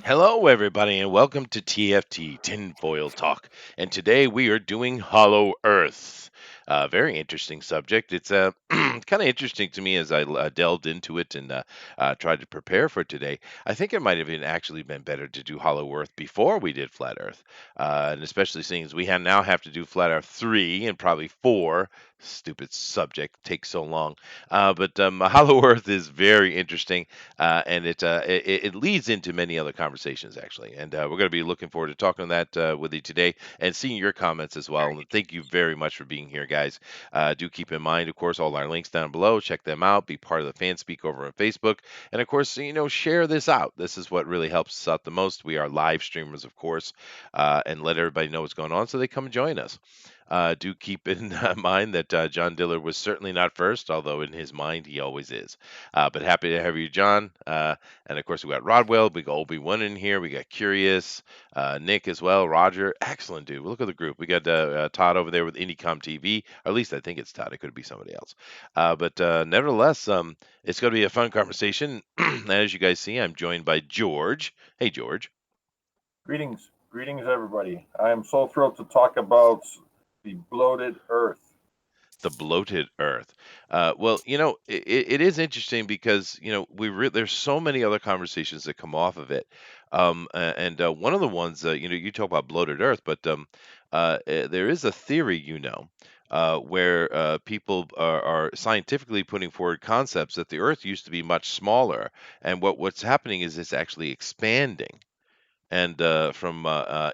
Hello, everybody, and welcome to TFT Tinfoil Talk. And today we are doing Hollow Earth. Very interesting subject. It's kind of interesting to me as I delved into it and tried to prepare for today. I think it might have actually been better to do Hollow Earth before we did Flat Earth, and especially seeing as we now have to do Flat Earth 3 and probably 4. Stupid subject takes so long, but Hollow Earth is very interesting and it leads into many other conversations actually. And we're going to be looking forward to talking that with you today and seeing your comments as well. And thank you very much for being here, guys. Do keep in mind, of course, all our links down below. Check them out. Be part of the fan speak over on Facebook, and of course, share this out. This is what really helps us out the most. We are live streamers, of course, and let everybody know what's going on so they come join us. Do keep in mind that John Diller was certainly not first, although in his mind he always is. But happy to have you, John. And of course, we got Rodwell, we got Obi-Wan in here, we got Curious, Nick as well, Roger. Excellent, dude. Look at the group. We got Todd over there with IndieCom TV, or at least I think it's Todd. It could be somebody else. But nevertheless, it's going to be a fun conversation. As you guys see, I'm joined by George. Hey, George. Greetings, everybody. I am so thrilled to talk about the bloated Earth. The bloated Earth. Well, it is interesting because there's so many other conversations that come off of it, and one of the ones you talk about bloated Earth, but there is a theory, where people are scientifically putting forward concepts that the Earth used to be much smaller, and what's happening is it's actually expanding. And from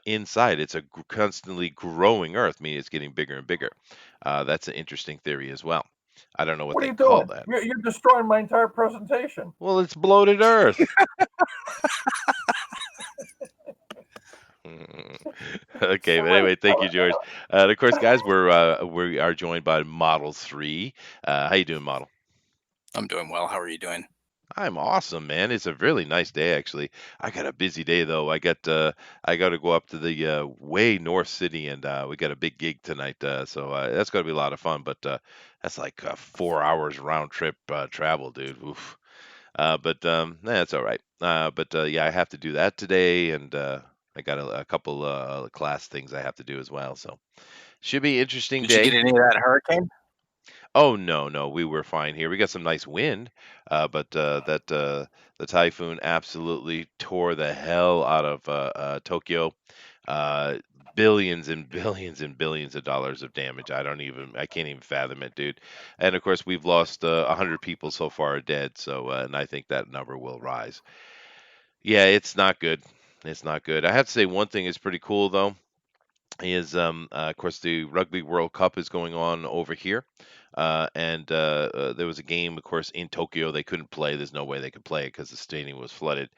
inside, it's a constantly growing Earth, meaning it's getting bigger and bigger. That's an interesting theory as well. I don't know what What are they you call doing? that. You're destroying my entire presentation. Well, it's bloated Earth. Okay, but anyway, thank you, George. And of course, guys, we are joined by Model 3. How you doing, Model? I'm doing well. How are you doing? I'm awesome, man. It's a really nice day, actually. I got a busy day though. I got to go up to the way north city, and we got a big gig tonight. So that's going to be a lot of fun. But that's like 4 hours round trip travel, dude. Oof. But that's all right. But yeah, I have to do that today, and I got a couple class things I have to do as well. So should be interesting Did you day. get any of that hurricane? Oh, no, no, we were fine here. We got some nice wind, but the typhoon absolutely tore the hell out of Tokyo. Uh, Billions and billions and billions of dollars of damage. I can't even fathom it, dude. And of course, we've lost 100 people so far dead. So, and I think that number will rise. Yeah, it's not good. It's not good. I have to say one thing is pretty cool though is of course the Rugby World Cup is going on over here, and there was a game, of course, in Tokyo they couldn't play. There's no way they could play it because the stadium was flooded,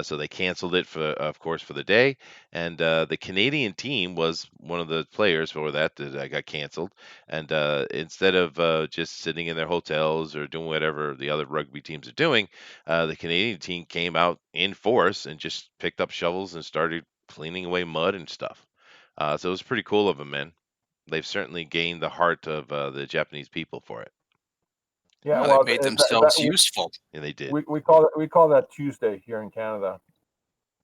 so they canceled it of course, for the day. And the Canadian team was one of the players for that got canceled. And instead of just sitting in their hotels or doing whatever the other rugby teams are doing, the Canadian team came out in force and just picked up shovels and started cleaning away mud and stuff. So it was pretty cool of them, man. They've certainly gained the heart of the Japanese people for it. Yeah, Oh, well, they made themselves useful. And they did. we call that Tuesday here in Canada.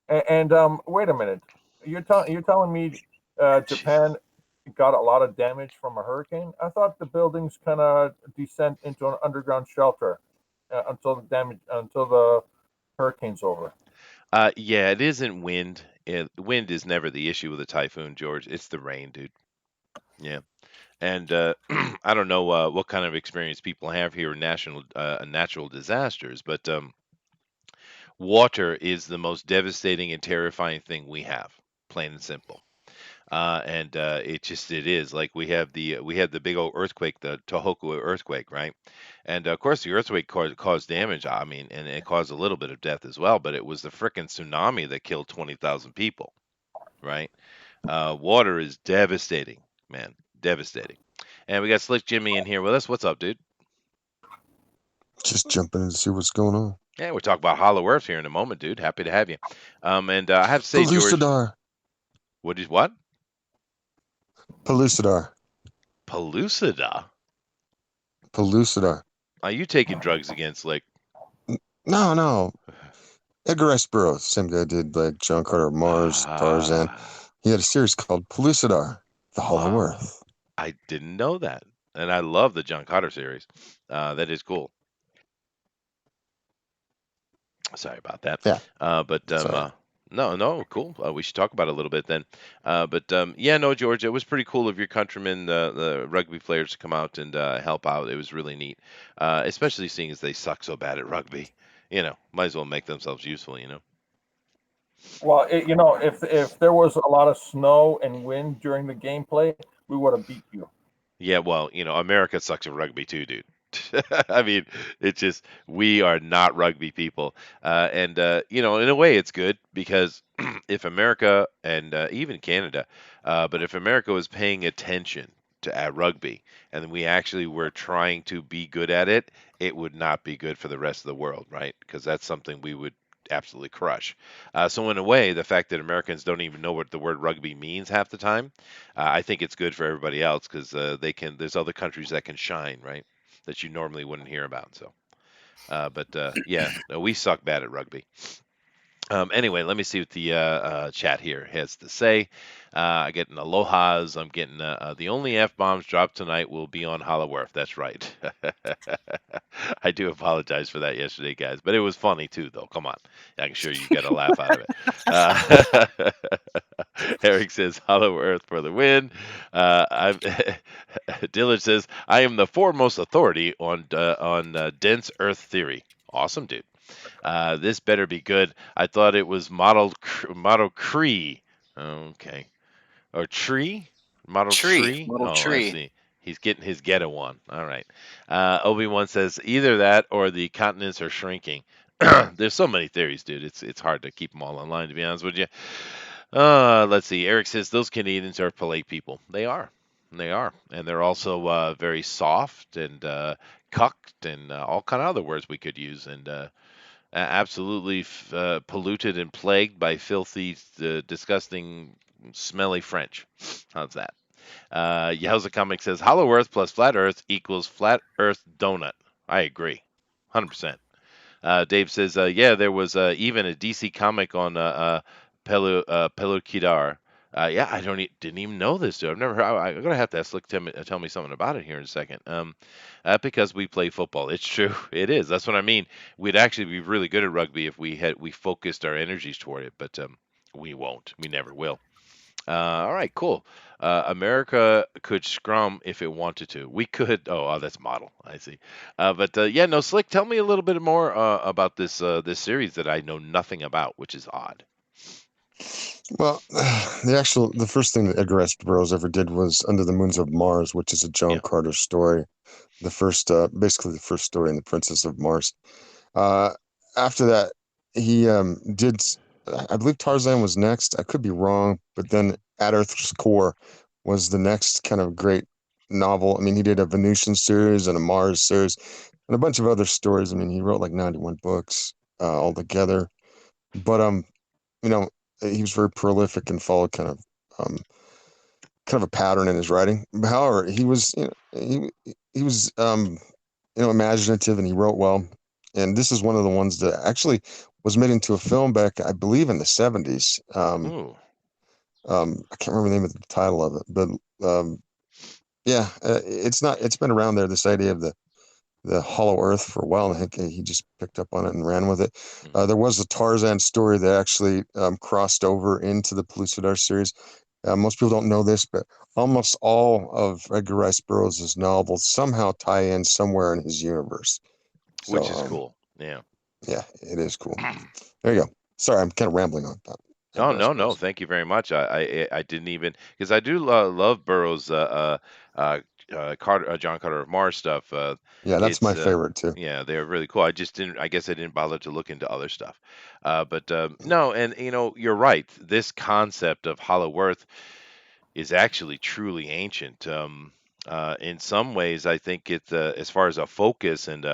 And wait a minute, you're telling me Japan Jesus. got a lot of damage from a hurricane? I thought the buildings kind of descend into an underground shelter until the hurricane's over. Yeah, it isn't wind. Wind is never the issue with a typhoon, George. It's the rain, dude. Yeah. And I don't know what kind of experience people have here in natural disasters, but water is the most devastating and terrifying thing we have, plain and simple. And it is like we had the big old earthquake, the Tohoku earthquake, right? And of course, the earthquake caused damage. I mean, and it caused a little bit of death as well. But it was the frickin' tsunami that killed 20,000 people, right? Water is devastating, man, devastating. And we got Slick Jimmy in here with us. What's up, dude? Just jumping in to see what's going on. Yeah, we're talking about Hollow Earth here in a moment, dude. Happy to have you. And I have to say, George, Pellucidar. what? Pellucidar. Pellucida? Pellucidar. Are you taking drugs again, Slick? No. Edgar Rice Burroughs, same guy did like John Carter of Mars, Tarzan. Ah, He had a series called Pellucidar, The Hollow wow. Earth. I didn't know that. And I love the John Carter series. That is cool. Sorry about that. Yeah, But sorry. no, no, cool. We should talk about it a little bit then. But yeah, no, George, it was pretty cool of your countrymen, the rugby players, to come out and help out. It was really neat, especially seeing as they suck so bad at rugby. Might as well make themselves useful. Well, if there was a lot of snow and wind during the gameplay, we would have beat you. Yeah, well, America sucks at rugby too, dude. I mean, it's just we are not rugby people, and in a way, it's good because if America and even Canada, but if America was paying attention to at rugby and we actually were trying to be good at it, it would not be good for the rest of the world, right? Because that's something we would absolutely crush. So in a way, the fact that Americans don't even know what the word rugby means half the time, I think it's good for everybody else because they can. There's other countries that can shine, right? That you normally wouldn't hear about. So, but yeah, no, we suck bad at rugby. Anyway, let me see what the chat here has to say. I get an alohas. I'm getting the only f bombs dropped tonight will be on Hollow Earth. That's right. I do apologize for that yesterday, guys, but it was funny too, though. Come on, I'm sure you got a laugh out of it. Eric says Hollow Earth for the win. I'm Dillard says I am the foremost authority on dense Earth theory. Awesome, dude. This better be good. I thought it was Model Cree. Okay. Or Tree? Model Tree, Tree? little Oh, I tree. see. He's getting his ghetto one. All right. Obi-Wan says either that or the continents are shrinking. There's so many theories, dude. It's hard to keep them all in line, to be honest with you. Let's see. Eric says those Canadians are polite people. They are. They are. And they're also very soft and cucked and all kind of other words we could use. And absolutely polluted and plagued by filthy, disgusting, smelly French. How's that? Yowza Comic says Hollow Earth plus Flat Earth equals Flat Earth Donut. I agree, 100%. Dave says, yeah, there was even a DC comic on Pelukidar. Yeah, didn't even know this, dude. I've never heard. I'm gonna have to ask Slick to tell me something about it here in a second. Because we play football. It's true. It is. That's what I mean. We'd actually be really good at rugby if we focused our energies toward it, but we won't. We never will. All right, cool. America could scrum if it wanted to. We could. Oh, that's model. I see. But yeah, no, Slick. Tell me a little bit more about this series that I know nothing about, which is odd. Well, the first thing that Edgar Rice Burroughs ever did was Under the Moons of Mars, which is a John Yeah. Carter story. Basically the first story in The Princess of Mars. Uh, After that, he did, I believe Tarzan was next. I could be wrong, but then At Earth's Core was the next kind of great novel. I mean, he did a Venusian series and a Mars series and a bunch of other stories. I mean, he wrote like 91 books altogether. But you know, he was very prolific and followed um, kind of a pattern in his writing. However, he was, he was, imaginative and he wrote well. And this is one of the ones that actually was made into a film back, I believe, in the 70s. Ooh. I can't remember the name of the title of it, but yeah, it's been around there. This idea of the Hollow Earth for a while. And I think he just picked up on it and ran with it. Hmm. There was a Tarzan story that actually crossed over into the Pellucidar series. Most people don't know this, but almost all of Edgar Rice Burroughs' novels somehow tie in somewhere in his universe. So, Which is cool. Yeah. yeah, it is cool. There you go. Sorry, I'm kind of rambling on about Oh, Edgar Rice no, no, Burroughs. thank you very much. I didn't even because I do love Burroughs, John Carter of Mars stuff. Yeah, that's my It's favorite too. yeah, they're really cool. I just didn't. I guess I didn't bother to look into other stuff. But no, and you're right. This concept of Hollow Earth is actually truly ancient. In some ways, I think it's as far as a focus and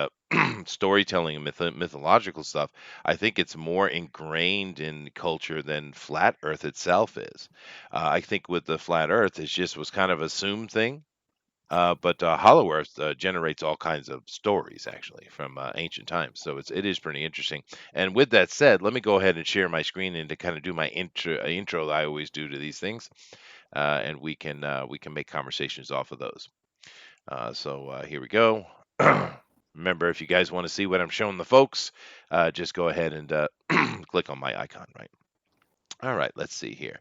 storytelling and mythological stuff, I think it's more ingrained in culture than flat Earth itself is. I think with the flat Earth, it just was kind of assumed thing. But Hollow Earth generates all kinds of stories actually from ancient times, so it is pretty interesting. And with that said, let me go ahead and share my screen and to kind of do my intro that I always do to these things, and we can make conversations off of those. So here we go. Remember, if you guys want to see what I'm showing the folks, just go ahead and click on my icon, right? All right, let's see here.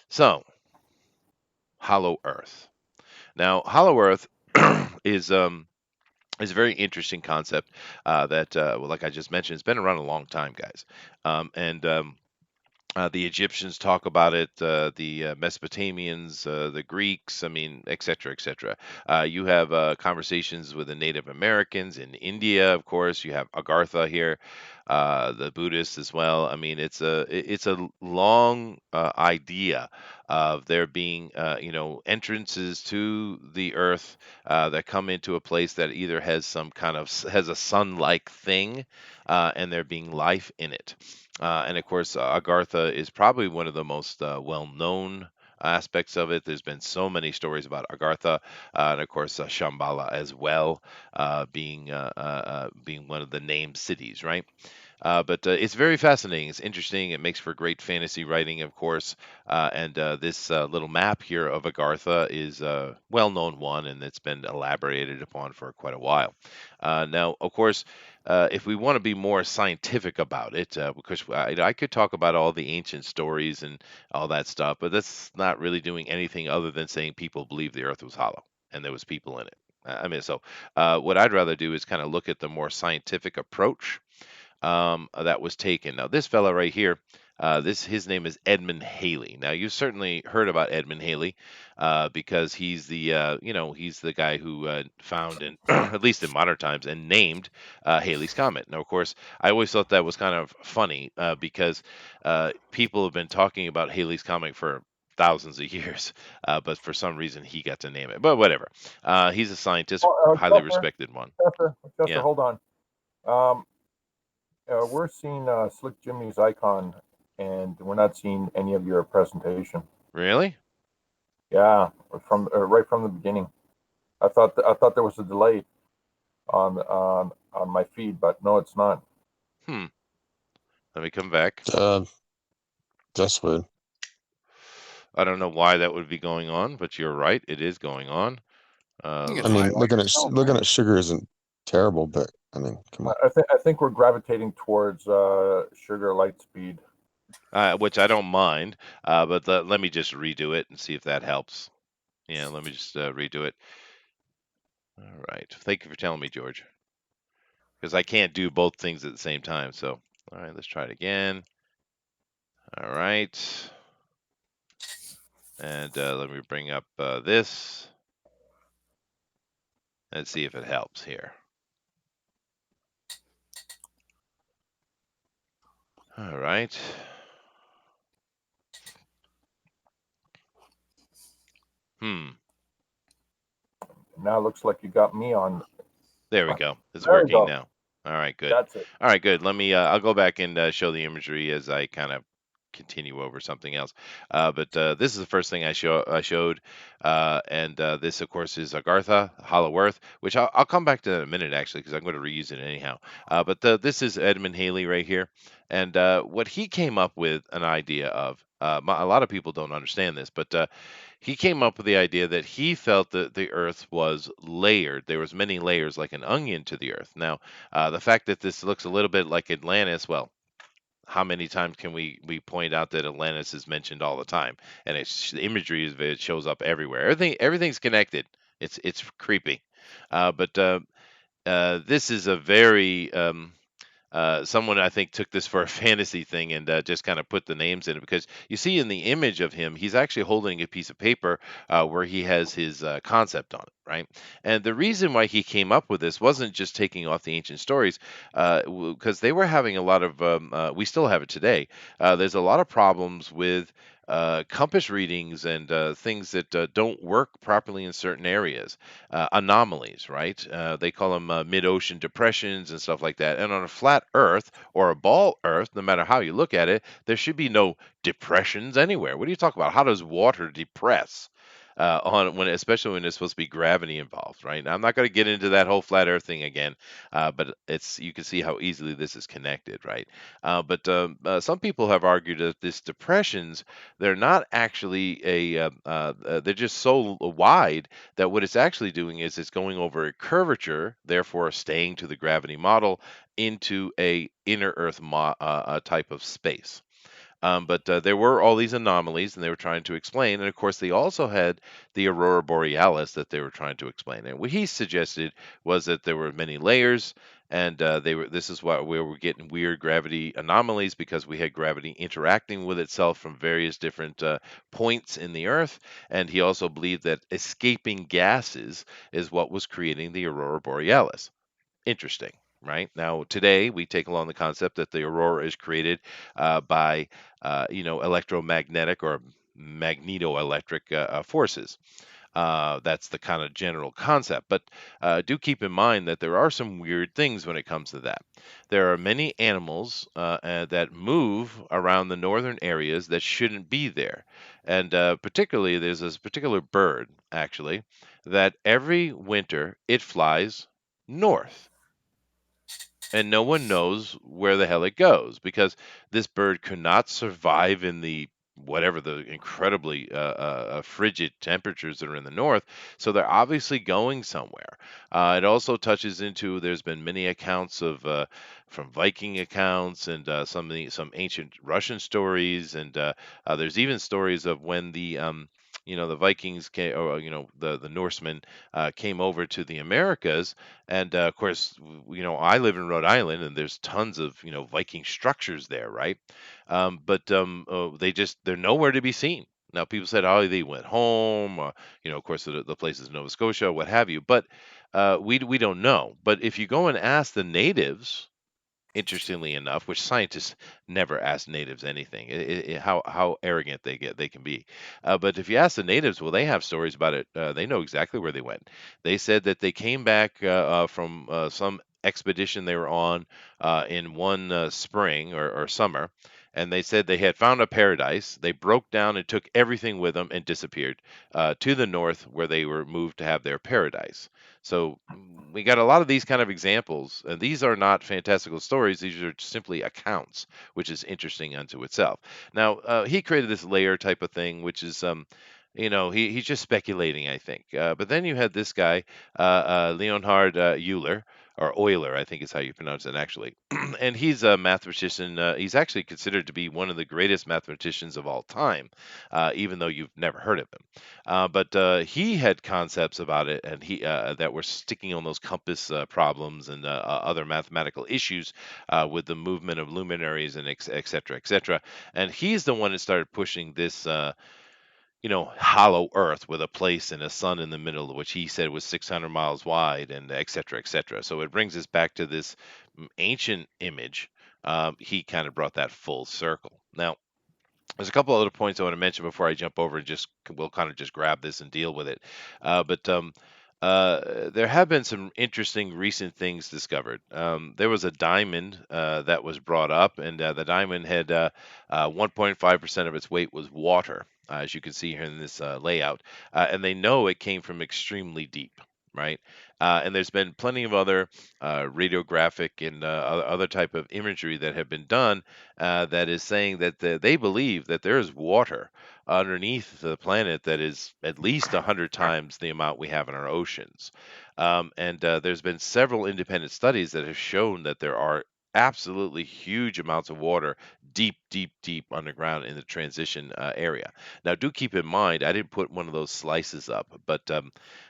So, Hollow Earth. Now, Hollow Earth is is a very interesting concept that, well, like I just mentioned, it's been around a long time, guys. And The Egyptians talk about it, the Mesopotamians, the Greeks, I mean, et cetera, et cetera. You have conversations with the Native Americans in India, of course. You have Agartha here, the Buddhists as well. I mean, it's a long idea of there being, entrances to the earth that come into a place that either has some kind of has a sun-like thing, and there being life in it. And of course, Agartha is probably one of the most well-known aspects of it. There's been so many stories about Agartha, and of course, Shambhala as well, being one of the named cities, right? But it's very fascinating. It's interesting. It makes for great fantasy writing, of course. And This little map here of Agartha is a well-known one, and it's been elaborated upon for quite a while. Now, of course, if we want to be more scientific about it, because I could talk about all the ancient stories and all that stuff, but that's not really doing anything other than saying people believe the Earth was hollow and there was people in it. I mean, so what I'd rather do is kind of look at the more scientific approach that was taken. Now, this fella right here, this his name is Edmund Halley. Now, you've certainly heard about Edmund Halley because he's the he's the guy who found and at least in modern times and named Halley's Comet. Now, of course, I always thought that was kind of funny because people have been talking about Halley's Comet for thousands of years, but for some reason he got to name it. But whatever. He's a scientist, highly respected one. Chester, Yeah. hold on. We're seeing Slick Jimmy's icon, and we're not seeing any of your presentation. Really? Yeah, from right from the beginning. I thought there was a delay on my feed, but no, it's not. Hmm. Let me come back. That's weird. I don't know why that would be going on, but you're right. It is going on. You I can mean, highlight looking at yourself, looking right? at sugar isn't terrible, but I mean, come on. I think we're gravitating towards sugar light speed. Which I don't mind. But let me just redo it and see if that helps. Yeah, let me just redo it. All right. Thank you for telling me, George. Because I can't do both things at the same time. So, all right, let's try it again. All right. And let me bring up this and see if it helps here. All right. Hmm. Now it looks like you got me on. There we go. It's There we working go. now. All right, good. That's it. All right, good. Let me. I'll go back and show the imagery as I kind of continue over something else. But This is the first thing I showed, and this, of course, is Agartha, Hollow Earth, which I'll come back to in a minute actually, because I'm going to reuse it anyhow. This is Edmund Halley right here, and what he came up with an idea of. A lot of people don't understand this, but he came up with the idea that he felt that the earth was layered. There was many layers like an onion to the earth. Now, the fact that this looks a little bit like Atlantis, well, how many times can we point out that Atlantis is mentioned all the time, and the imagery of it shows up everywhere. Everything's connected. It's creepy, but this is a very someone I think took this for a fantasy thing and just kind of put the names in it, because you see in the image of him, he's actually holding a piece of paper where he has his concept on it, right? And the reason why he came up with this wasn't just taking off the ancient stories, because they were having a lot of, we still have it today. There's a lot of problems with compass readings and things that don't work properly in certain areas, anomalies, right? They call them mid-ocean depressions and stuff like that. And on a flat Earth or a ball Earth, no matter how you look at it, there should be no depressions anywhere. What do you talk about? How does water depress? on when, especially when there's supposed to be gravity involved, right? Now, I'm not going to get into that whole flat Earth thing again, but it's you can see how easily this is connected, right? But some people have argued that these depressions, they're not actually they're just so wide that what it's actually doing is it's going over a curvature, therefore staying to the gravity model into a inner Earth type of space. But there were all these anomalies, and they were trying to explain. And of course, they also had the aurora borealis that they were trying to explain. And what he suggested was that there were many layers, and they were. This is why we were getting weird gravity anomalies because we had gravity interacting with itself from various different points in the Earth. And he also believed that escaping gases is what was creating the aurora borealis. Interesting, right? Now, today we take along the concept that the aurora is created by, electromagnetic or magnetoelectric forces. That's the kind of general concept. But do keep in mind that there are some weird things when it comes to that. There are many animals that move around the northern areas that shouldn't be there. And particularly, there's this particular bird, actually, that every winter it flies north and no one knows where the hell it goes because this bird could not survive in the whatever the incredibly frigid temperatures that are in the north. So they're obviously going somewhere. It also touches into there's been many accounts of from Viking accounts and some ancient Russian stories, and there's even stories of when the Vikings came, or the Norsemen came over to the Americas, and of course, I live in Rhode Island, and there's tons of Viking structures there, right? But they're nowhere to be seen. Now, people said, oh, they went home, of course, the places in Nova Scotia, what have you. But we don't know. But if you go and ask the natives, interestingly enough, which scientists never ask natives anything, how arrogant they can be. But if you ask the natives, well, they have stories about it. They know exactly where they went. They said that they came back from some expedition they were on in one spring or summer. And they said they had found a paradise. They broke down and took everything with them and disappeared to the north, where they were moved to have their paradise. So we got a lot of these kind of examples, and these are not fantastical stories. These are simply accounts, which is interesting unto itself. Now, he created this layer type of thing, which is, he's just speculating, I think. But then you had this guy, Leonhard Euler, or Euler, I think is how you pronounce it actually. And he's a mathematician. He's actually considered to be one of the greatest mathematicians of all time, even though you've never heard of him. But he had concepts about it, and he that were sticking on those compass problems and other mathematical issues with the movement of luminaries and et cetera, et cetera. And he's the one that started pushing this. Hollow Earth with a place and a sun in the middle, which he said was 600 miles wide, and et cetera, et cetera. So it brings us back to this ancient image. He kind of brought that full circle. Now, there's a couple other points I want to mention before I jump over and we'll kind of just grab this and deal with it. But there have been some interesting recent things discovered. There was a diamond that was brought up, and the diamond had 1.5% of its weight was water, as you can see here in this layout, and they know it came from extremely deep. Right, and there's been plenty of other radiographic and other type of imagery that have been done that is saying that they believe that there is water underneath the planet that is at least 100 times the amount we have in our oceans. And there's been several independent studies that have shown that there are absolutely huge amounts of water deep, deep, deep underground in the transition area. Now, do keep in mind, I didn't put one of those slices up, but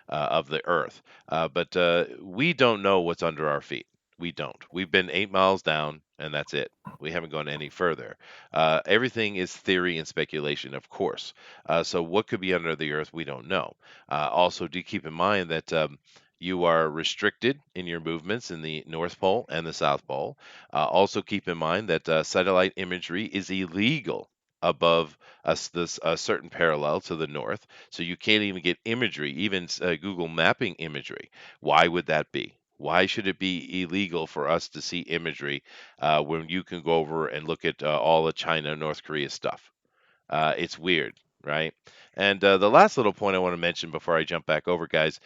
of the Earth, but we don't know what's under our feet. We don't. We've been 8 miles down, and that's it. We haven't gone any further. Everything is theory and speculation, of course. So, what could be under the earth, we don't know. Also, do keep in mind that you are restricted in your movements in the North Pole and the South Pole. Also, keep in mind that satellite imagery is illegal above a certain parallel to the north. So, you can't even get imagery, even Google mapping imagery. Why would that be? Why should it be illegal for us to see imagery when you can go over and look at all the China, North Korea stuff? It's weird. right? And the last little point I want to mention before I jump back over, guys,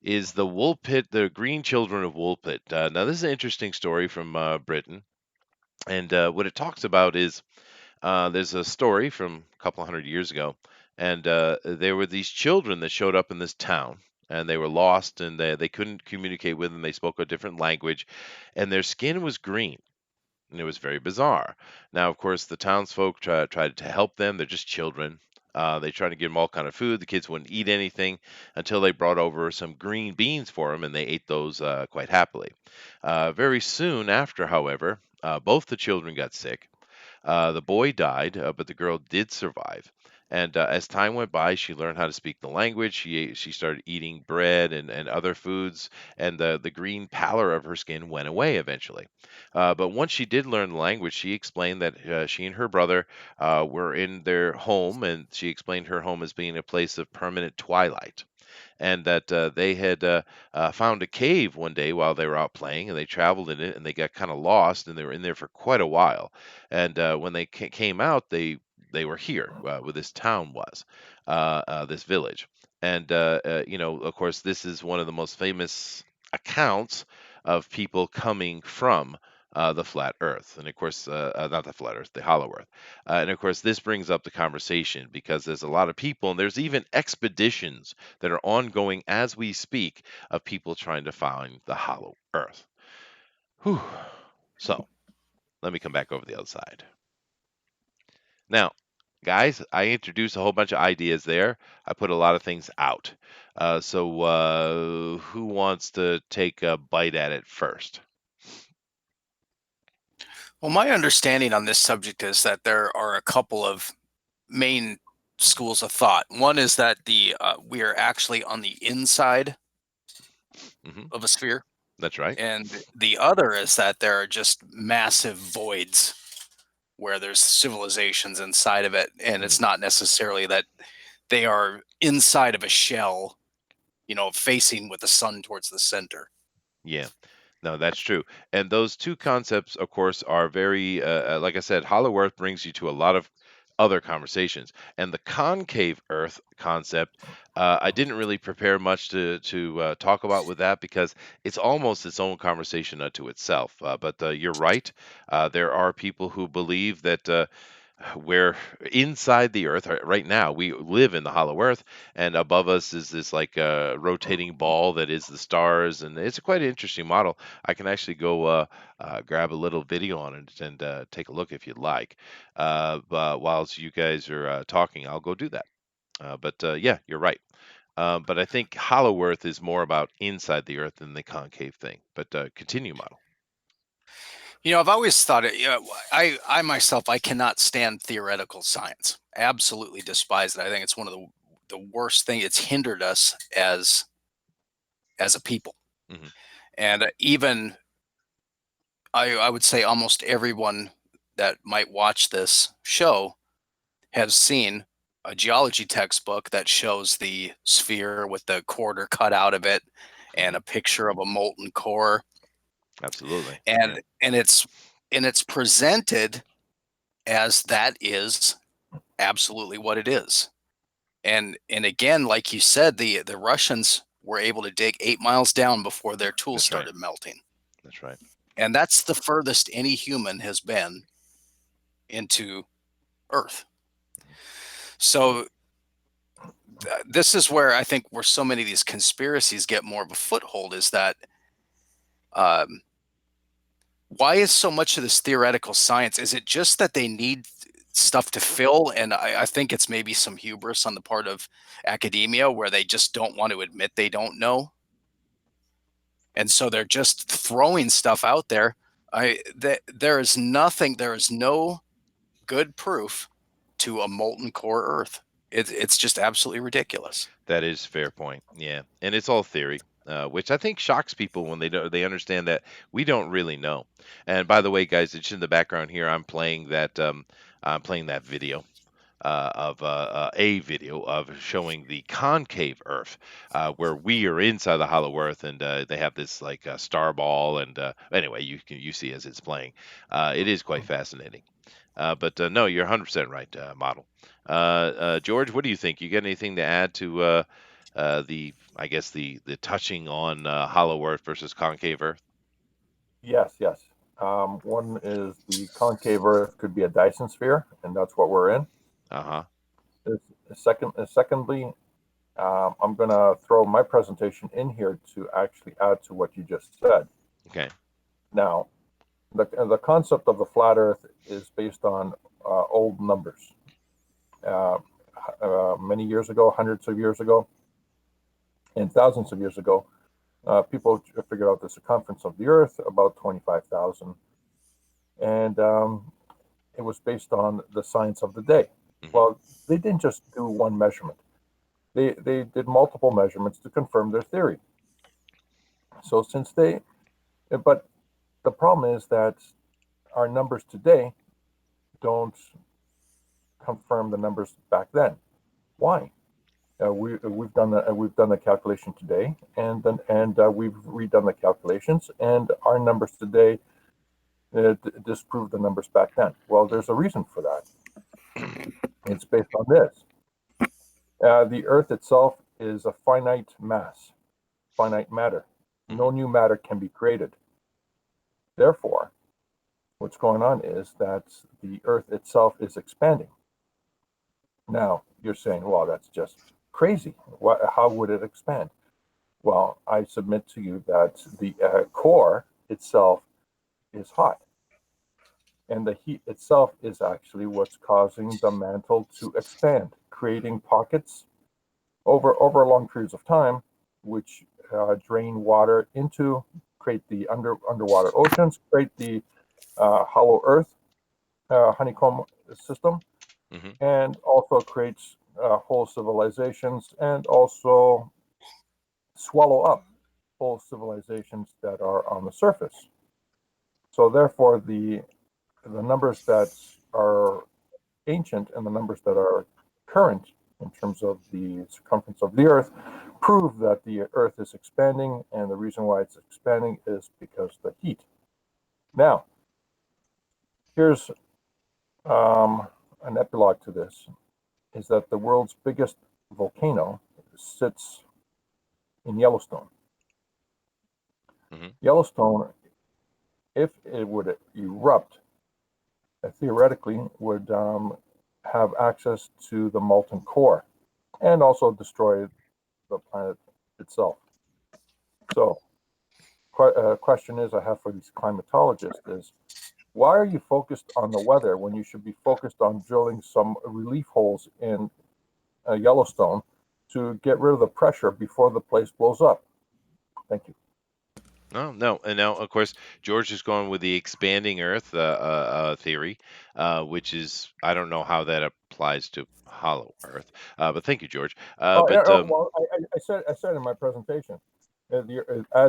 is the Woolpit, the Green Children of Woolpit. Now, this is an interesting story from Britain, and what it talks about is there's a story from a couple hundred years ago, and there were these children that showed up in this town. And they were lost, and they couldn't communicate with them. They spoke a different language, and their skin was green, and it was very bizarre. Now, of course, the townsfolk tried to help them. They're just children. They tried to give them all kind of food. The kids wouldn't eat anything until they brought over some green beans for them, and they ate those quite happily. Very soon after, however, both the children got sick. The boy died, but the girl did survive. And as time went by, she learned how to speak the language. She started eating bread and other foods, and the green pallor of her skin went away eventually. But once she did learn the language, she explained that she and her brother were in their home, and she explained her home as being a place of permanent twilight, and that they had found a cave one day while they were out playing, and they traveled in it, and they got kind of lost, and they were in there for quite a while. And when they came out, they were here where this town was, this village. And of course, this is one of the most famous accounts of people coming from the flat Earth, and of course, not the flat Earth, the hollow Earth. And of course, this brings up the conversation because there's a lot of people, and there's even expeditions that are ongoing as we speak of people trying to find the hollow Earth. Whew. So let me come back over the other side. Now, guys, I introduced a whole bunch of ideas there. I put a lot of things out. So who wants to take a bite at it first? Well, my understanding on this subject is that there are a couple of main schools of thought. One is that we are actually on the inside of a sphere, That's right. and the other is that there are just massive voids where there's civilizations inside of it, and it's not necessarily that they are inside of a shell, facing with the sun towards the center. Yeah. No, that's true. And those two concepts, of course, are very, like I said, Hollow Earth brings you to a lot of other conversations. And the concave Earth concept, I didn't really prepare much to talk about with that because it's almost its own conversation unto itself. But you're right. There are people who believe that we're inside the earth right now. We live in the hollow earth, and above us is this like rotating ball that is the stars, and it's quite an interesting model. I can actually go grab a little video on it and take a look if you'd like. But whilst you guys are talking, I'll go do that. But yeah, you're right. But I think hollow earth is more about inside the earth than the concave thing. But continue, model. I've always thought it. I myself, I cannot stand theoretical science. Absolutely despise it. I think it's one of the worst thing. It's hindered us as a people. Hmm. And even I would say almost everyone that might watch this show has seen a geology textbook that shows the sphere with the quarter cut out of it and a picture of a molten core. Absolutely. And Yeah. it's presented as that is absolutely what it is. And again, like you said, the Russians were able to dig 8 miles down before their tools That's right. started melting. That's right. And that's the furthest any human has been into Earth. So this is where I think where so many of these conspiracies get more of a foothold is that why is so much of this theoretical science? Is it just that they need stuff to fill? And I think it's maybe some hubris on the part of academia where they just don't want to admit they don't know. And so they're just throwing stuff out there. There is no good proof to a molten core Earth. It's just absolutely ridiculous. That is fair point. Yeah, and it's all theory, which I think shocks people when they understand that we don't really know. And by the way, guys, it's in the background here. I'm playing that video of a video of showing the concave Earth, where we are inside the hollow Earth, and they have this like star ball. And anyway, you see as it's playing, it is quite fascinating. But no, you're 100% right, model. George, what do you think? You got anything to add to the, I guess the touching on hollow Earth versus concave Earth? Yes, yes. One is the concave Earth could be a Dyson sphere, and that's what we're in. Uh huh. Secondly, I'm going to throw my presentation in here to actually add to what you just said. Okay. Now, the concept of the flat Earth is based on old numbers. Uh, Many years ago, hundreds of years ago, and thousands of years ago, people figured out the circumference of the Earth about 25,000, and it was based on the science of the day. Hmm. Well, they didn't just do one measurement; they did multiple measurements to confirm their theory. So but the problem is that our numbers today don't confirm the numbers back then. Why? We've done the calculation today, and we've redone the calculations, and our numbers today disprove the numbers back then. Well, there's a reason for that. It's based on this: the Earth itself is a finite mass, finite matter. Hmm. No new matter can be created. Therefore, what's going on is that the Earth itself is expanding. Now, you're saying, well, that's just crazy. How would it expand? Well, I submit to you that the core itself is hot, and the heat itself is actually what's causing the mantle to expand, creating pockets over long periods of time, which drain water into, create the underwater oceans, create the hollow earth honeycomb system, Hmm. and also creates whole civilizations, and also swallow up whole civilizations that are on the surface. So therefore, the numbers that are ancient and the numbers that are current in terms of the circumference of the Earth prove that the Earth is expanding, and the reason why it's expanding is because the heat. Now, here's an epilogue to this: is that the world's biggest volcano sits in Yellowstone. Hmm. Yellowstone, if it would erupt, theoretically would have access to the molten core and also destroy the planet itself. So, question is I have for these climatologists is, why are you focused on the weather when you should be focused on drilling some relief holes in Yellowstone to get rid of the pressure before the place blows up? Thank you. No, no, and now of course George is going with the expanding Earth theory, which is I don't know how that applies to hollow Earth, but thank you, George. Oh, yeah, But well, I said in my presentation, as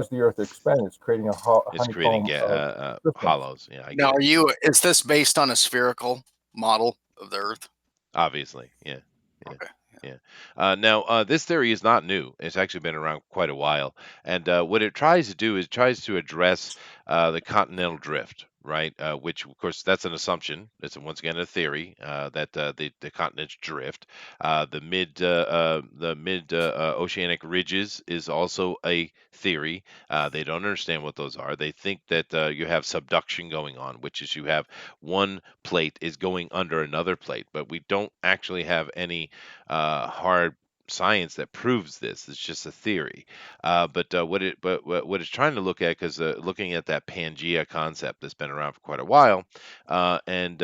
the Earth expands, it's creating a it's creating honeycomb of systems. hollows. Yeah, I Now, get it. is this based on a spherical model of the Earth? Obviously, yeah, yeah, Okay. yeah. Now, this theory is not new. It's actually been around quite a while, and what it tries to do is tries to address the continental drift, right? Which, of course, that's an assumption. It's once again a theory that the continents drift. The mid oceanic ridges is also a theory. They don't understand what those are. They think that you have subduction going on, which is you have one plate is going under another plate, but we don't actually have any hard science that proves this. It's just a theory. But what it's trying to look at, because looking at that Pangea concept that's been around for quite a while, and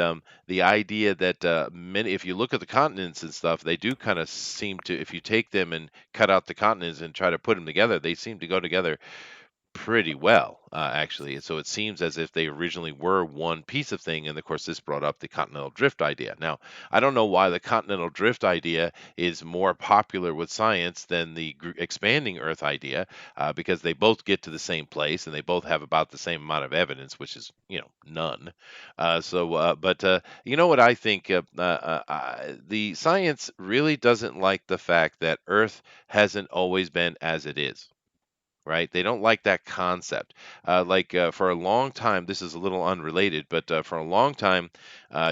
the idea that if you look at the continents and stuff, they do kind of seem to, if you take them and cut out the continents and try to put them together, they seem to go together pretty well, actually. And so it seems as if they originally were one piece of thing. And of course, this brought up the continental drift idea. Now, I don't know why the continental drift idea is more popular with science than the expanding Earth idea, because they both get to the same place and they both have about the same amount of evidence, which is, none. But you know what I think? The science really doesn't like the fact that Earth hasn't always been as it is, right? They don't like that concept. For a long time, this is a little unrelated, but for a long time,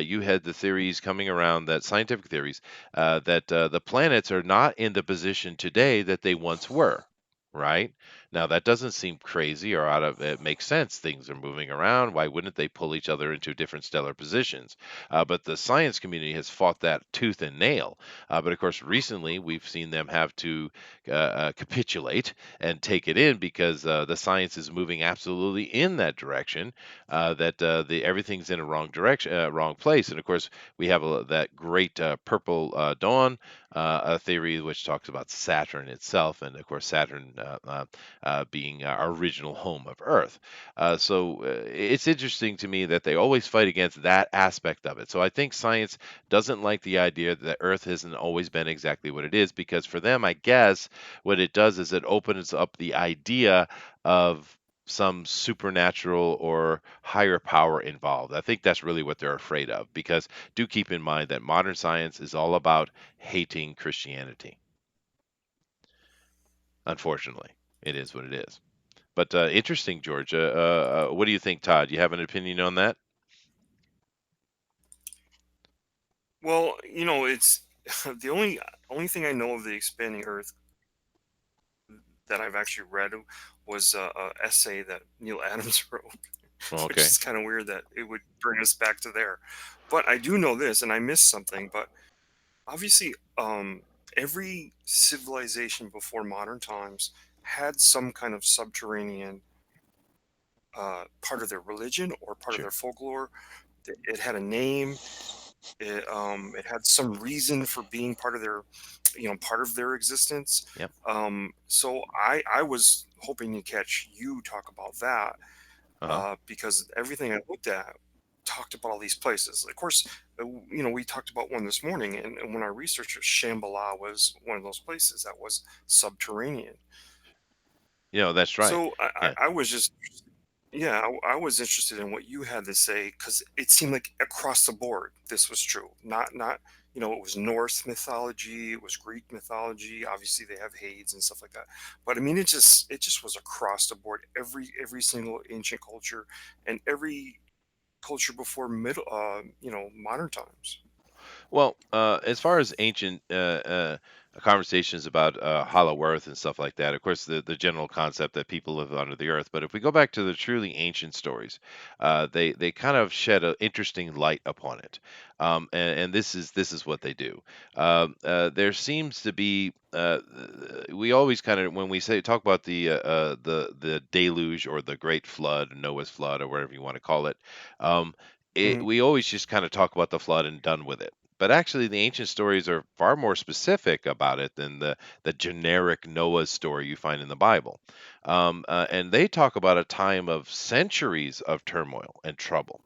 you had the theories coming around, that scientific theories, that the planets are not in the position today that they once were. Right now, that doesn't seem crazy or out of it. Makes sense. Things are moving around. Why wouldn't they pull each other into different stellar positions? But the science community has fought that tooth and nail. But of course, recently we've seen them have to capitulate and take it in, because the science is moving absolutely in that direction. That the everything's in a wrong direction, wrong place. And of course, we have that great purple dawn a theory which talks about Saturn itself, and of course Saturn being our original home of Earth. It's interesting to me that they always fight against that aspect of it. So I think science doesn't like the idea that Earth hasn't always been exactly what it is, because for them, I guess, what it does is it opens up the idea of some supernatural or higher power involved. I think that's really what they're afraid of, because do keep in mind that modern science is all about hating Christianity. Unfortunately, it is what it is. But interesting, George. What do you think, Todd? You have an opinion on that? Well, it's the only thing I know of the expanding Earth that I've actually read was a essay that Neil Adams wrote, which Okay, is kind of weird that it would bring us back to there. But I do know this, and I missed something. But obviously, every civilization before modern times had some kind of subterranean part of their religion or part of sure. their folklore. It had a name. It had some reason for being part of their, part of their existence. Yep. So I was hoping to catch you talk about that, Uh-huh. because everything I looked at talked about all these places. Of course, we talked about one this morning, and when I researched it, Shambhala was one of those places that was subterranean. That's right. So Yeah. I was just, yeah, I was interested in what you had to say, because it seemed like across the board this was true. Not it was Norse mythology, it was Greek mythology. Obviously, they have Hades and stuff like that. But I mean, it just was across the board. Every single ancient culture and every culture before modern times. Well, as far as ancient conversations about hollow earth and stuff like that, of course, the general concept that people live under the earth. But if we go back to the truly ancient stories, they kind of shed an interesting light upon it. And this is what they do. There seems to be we always kind of, when we say talk about the deluge or the great flood, Noah's flood, or whatever you want to call it. Um, Hmm. we always just kind of talk about the flood and done with it. But actually, the ancient stories are far more specific about it than the generic Noah's story you find in the Bible. And they talk about a time of centuries of turmoil and trouble.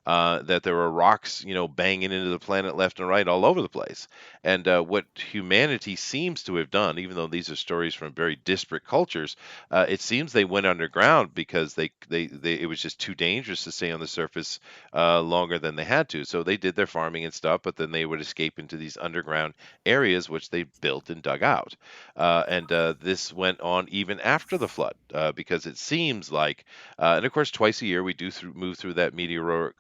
That there were rocks, banging into the planet left and right all over the place. And what humanity seems to have done, even though these are stories from very disparate cultures, it seems they went underground because they it was just too dangerous to stay on the surface longer than they had to. So they did their farming and stuff, but then they would escape into these underground areas, which they built and dug out. And this went on even after the flood, because it seems like, and of course, twice a year we do move through that meteor,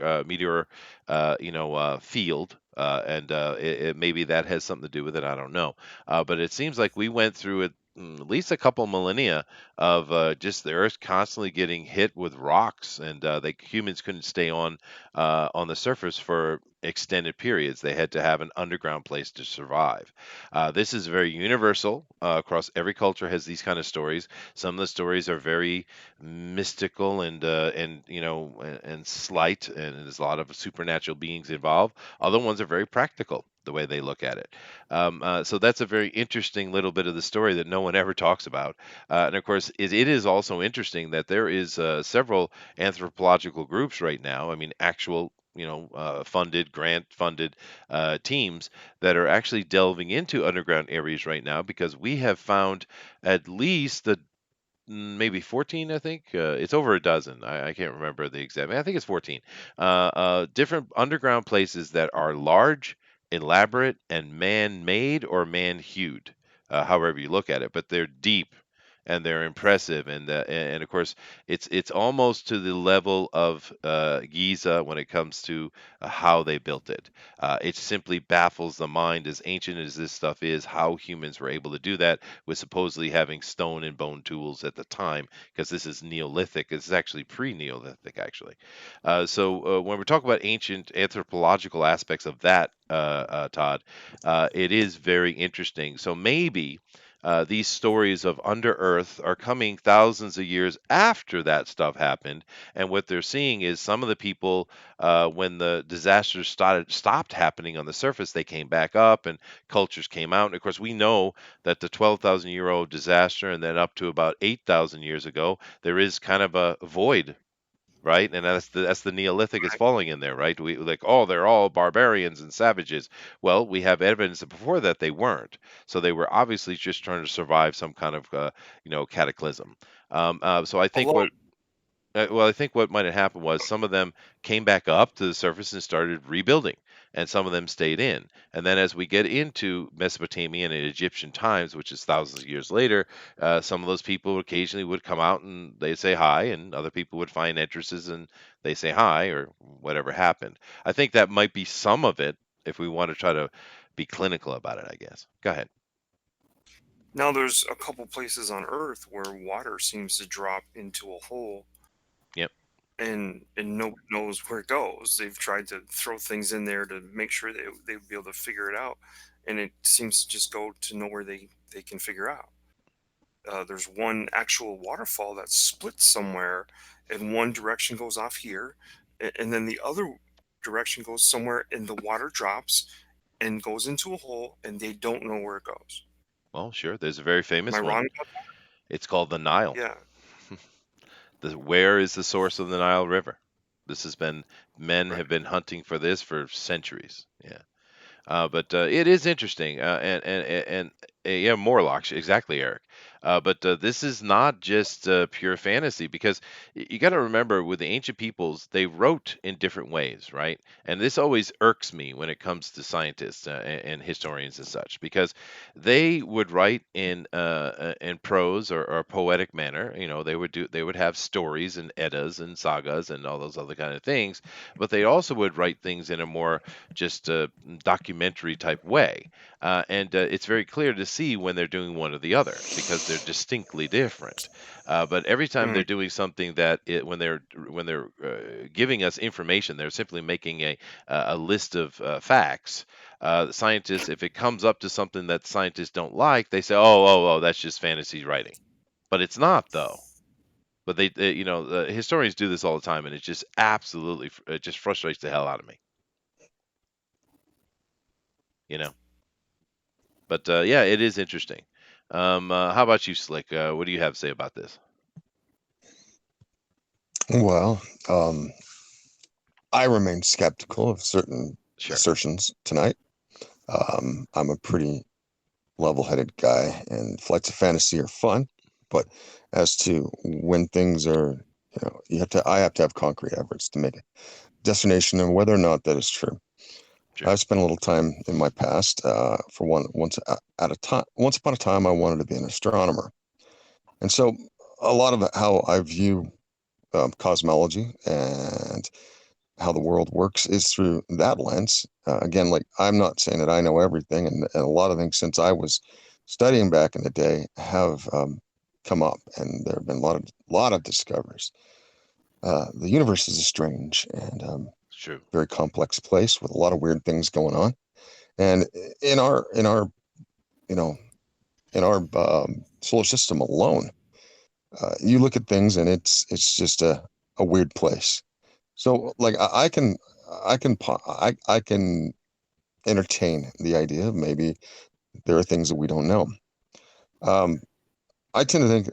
field. And maybe that has something to do with it. I don't know. But it seems like we went through it, at least a couple millennia of just the Earth constantly getting hit with rocks, and humans couldn't stay on the surface for extended periods. They had to have an underground place to survive. This is very universal across every culture. Has these kind of stories. Some of the stories are very mystical and slight, and there's a lot of supernatural beings involved. Other ones are very practical, the way they look at it. So that's a very interesting little bit of the story that no one ever talks about. And of course, it is also interesting that there is several anthropological groups right now. I mean, actual, funded, grant funded teams that are actually delving into underground areas right now, because we have found at least maybe 14, I think. It's over a dozen. I can't remember the exact. I think it's 14. Different underground places that are large, elaborate, and man-made or man-hued, however you look at it. But they're deep, and they're impressive, and of course it's almost to the level of Giza when it comes to how they built it. It simply baffles the mind, as ancient as this stuff is, how humans were able to do that with supposedly having stone and bone tools at the time, because this is Neolithic. It's actually pre-Neolithic, actually. So when we're talking about ancient anthropological aspects of that, Todd, it is very interesting. So maybe these stories of under earth are coming thousands of years after that stuff happened, and what they're seeing is some of the people, when the disasters stopped happening on the surface, they came back up, and cultures came out. And of course, we know that the 12,000-year-old disaster, and then up to about 8,000 years ago, there is kind of a void, right? And that's the Neolithic is Right. falling in there, right? We like, oh, they're all barbarians and savages. Well, we have evidence that before that they weren't. So they were obviously just trying to survive some kind of cataclysm. So I think Alone. what might have happened was some of them came back up to the surface and started rebuilding, and some of them stayed in. And then as we get into Mesopotamian and Egyptian times, which is thousands of years later, some of those people occasionally would come out and they'd say hi, and other people would find entrances and they say hi, or whatever happened. I think that might be some of it if we want to try to be clinical about it, I guess. Go ahead. Now there's a couple places on Earth where water seems to drop into a hole, Yep. and nobody knows where it goes. They've tried to throw things in there to make sure they'd be able to figure it out, and it seems to just go to nowhere they can figure out. There's one actual waterfall that splits somewhere, and one direction goes off here, and then the other direction goes somewhere, and the water drops and goes into a hole, and they don't know where it goes. Well, sure. There's a very Am I famous one. wrong about It's called the Nile. that? Yeah. Where is the source of the Nile River? This has been Men Right. have been hunting for this for centuries. Yeah. But it is interesting, and yeah, Morlocks, exactly, Eric. But this is not just pure fantasy, because you got to remember, with the ancient peoples, they wrote in different ways, right? And this always irks me when it comes to scientists and historians and such, because they would write in prose or poetic manner. They would have stories and eddas and sagas and all those other kind of things, but they also would write things in a more just documentary type way. And it's very clear to see when they're doing one or the other, because they're distinctly different. But every time Mm. they're doing something when they're giving us information, they're simply making a list of facts. Scientists, if it comes up to something that scientists don't like, they say, "Oh, that's just fantasy writing." But it's not, though. But the historians do this all the time, and it just absolutely it just frustrates the hell out of me. You know. But yeah, it is interesting. How about you, Slick? What do you have to say about this? Well, I remain skeptical of certain Sure. assertions tonight. I'm a pretty level-headed guy, and flights of fantasy are fun, but as to when things are, I have to have concrete evidence to make a destination and whether or not that is true. Sure. I've spent a little time in my past. For at a time, once upon a time, I wanted to be an astronomer, and so a lot of how I view cosmology and how the world works is through that lens. Again, like I'm not saying that I know everything, and a lot of things since I was studying back in the day have come up, and there have been a lot of discoveries. The universe is a strange and It's true. very complex place with a lot of weird things going on. And in our you know in our solar system alone, you look at things and it's just a weird place. So like I can entertain the idea of maybe there are things that we don't know. Um, I tend to think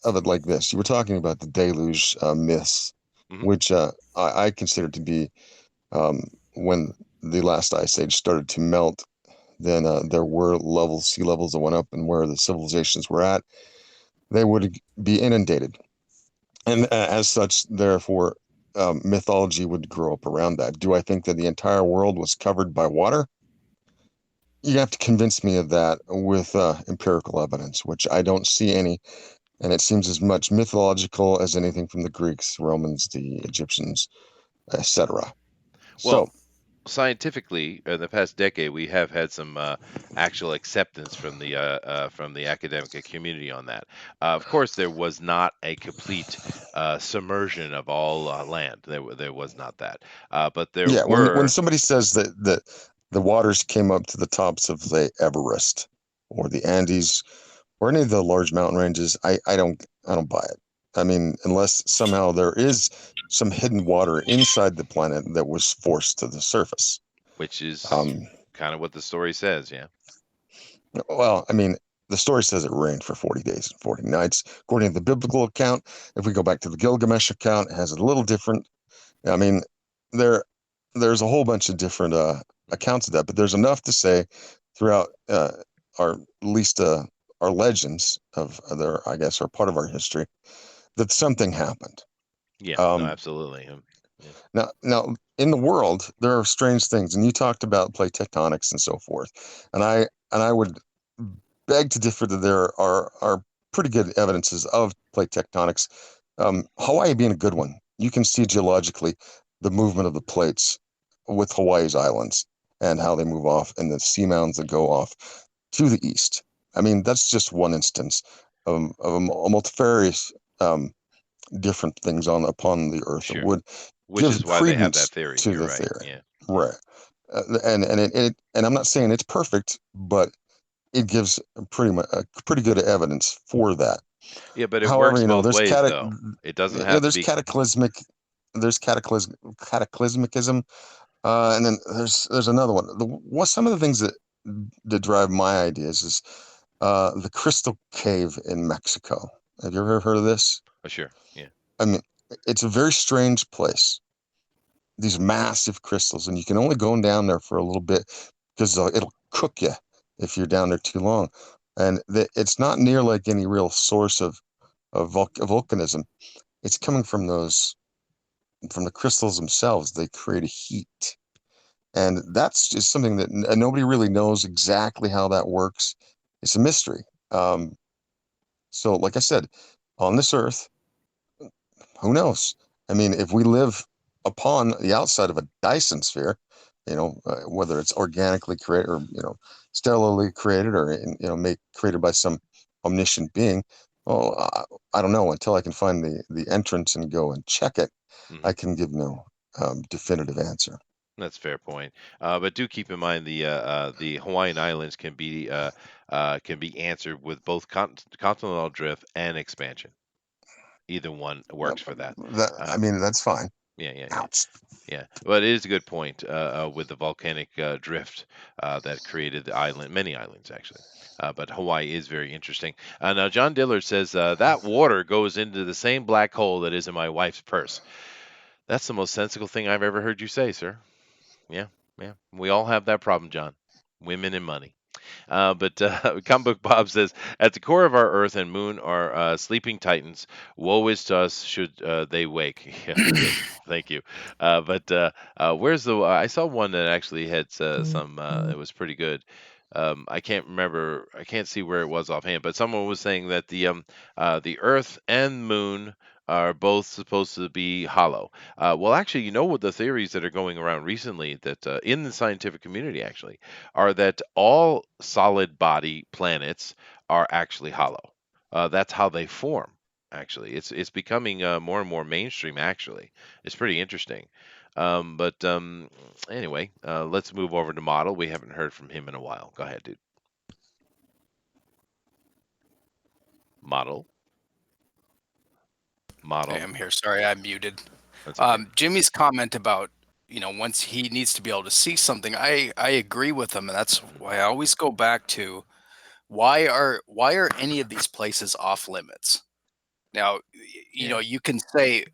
of it like this. You were talking about the deluge myths, Hmm. which I consider to be when the last ice age started to melt. Then there were sea levels that went up, and where the civilizations were at, they would be inundated, and as such, therefore, mythology would grow up around that. Do I think that the entire world was covered by water? you have to convince me of that with empirical evidence, which I don't see any, and it seems as much mythological as anything from the Greeks, Romans, the Egyptians, etc. Well, So, scientifically, in the past decade, we have had some actual acceptance from the academic community on that. Of course, there was not a complete submersion of all land. There was not that, but there yeah, when were, somebody says that the waters came up to the tops of the Everest or the Andes or any of the large mountain ranges, I don't buy it. I mean, unless somehow there is some hidden water inside the planet that was forced to the surface. which is Um, kind of what the story says. Yeah, well, I mean, the story says it rained for 40 days and 40 nights. According to the biblical account, if we go back to the Gilgamesh account, it has a little different. I mean, there there's a whole bunch of different accounts of that, but there's enough to say throughout our at least our legends of their, I guess, are part of our history that something happened. yeah, no, Um, absolutely. Yeah, now, in the world, there are strange things, and you talked about plate tectonics and so forth, and I would beg to differ that there are pretty good evidences of plate tectonics. Hawaii being a good one, you can see geologically the movement of the plates with Hawaii's islands and how they move off, and the seamounds that go off to the east. I mean, that's just one instance of a multifarious different things on upon the earth that sure. would Which give is why they have that credence theory. to You're the right. theory, Yeah, yeah, right? And I'm not saying it's perfect, but it gives pretty good evidence for that. yeah. But it However, works both ways, though. It doesn't have to there's be. cataclysmicism, and then there's another one. Some of the things that drive my ideas is the Crystal Cave in Mexico. Have you ever heard of this? Oh, sure. Yeah. I mean, it's a very strange place. These massive crystals, and you can only go down there for a little bit because it'll cook you if you're down there too long. And it's not near like any real source of volcanism. It's coming from from the crystals themselves. They create a heat, and that's just something that nobody really knows exactly how that works. It's a mystery. So, like I said, on this earth, who knows? I mean, if we live upon the outside of a Dyson sphere, whether it's organically created or, stellarly created or, created by some omniscient being, well, I don't know. Until I can find the entrance and go and check it, Hmm. I can give no definitive answer. That's a fair point. But do keep in mind the Hawaiian Islands can be answered with both continental drift and expansion. Either one works for that. I Uh, mean, that's fine. yeah, yeah, yeah. Ouch. Yeah, but it is a good point with the volcanic drift that created the island, many islands actually. But Hawaii is very interesting. Now, John Dillard says that water goes into the same black hole that is in my wife's purse. That's the most sensible thing I've ever heard you say, sir. Yeah, yeah. We all have that problem, John. Women and money. But Comic Book Bob says, at the core of our Earth and Moon are sleeping titans. Woe is to us should they wake. Yeah, good. Thank you. But where's the? I saw one that actually had some. It was pretty good. I can't remember. I can't see where it was offhand. But someone was saying that the Earth and Moon are both supposed to be hollow. Well, actually, you know what the theories that are going around recently that in the scientific community actually are that all solid body planets are actually hollow. That's how they form. Actually, it's becoming more and more mainstream. Actually, it's pretty interesting. But anyway, let's move over to Model. We haven't heard from him in a while. Go ahead, dude. Model, Hey, model. I'm here. Sorry, I muted. That's okay. Jimmy's comment about, once he needs to be able to see something, I agree with him, and that's Hmm. why I always go back to why are any of these places off limits? Now, Yeah. you can say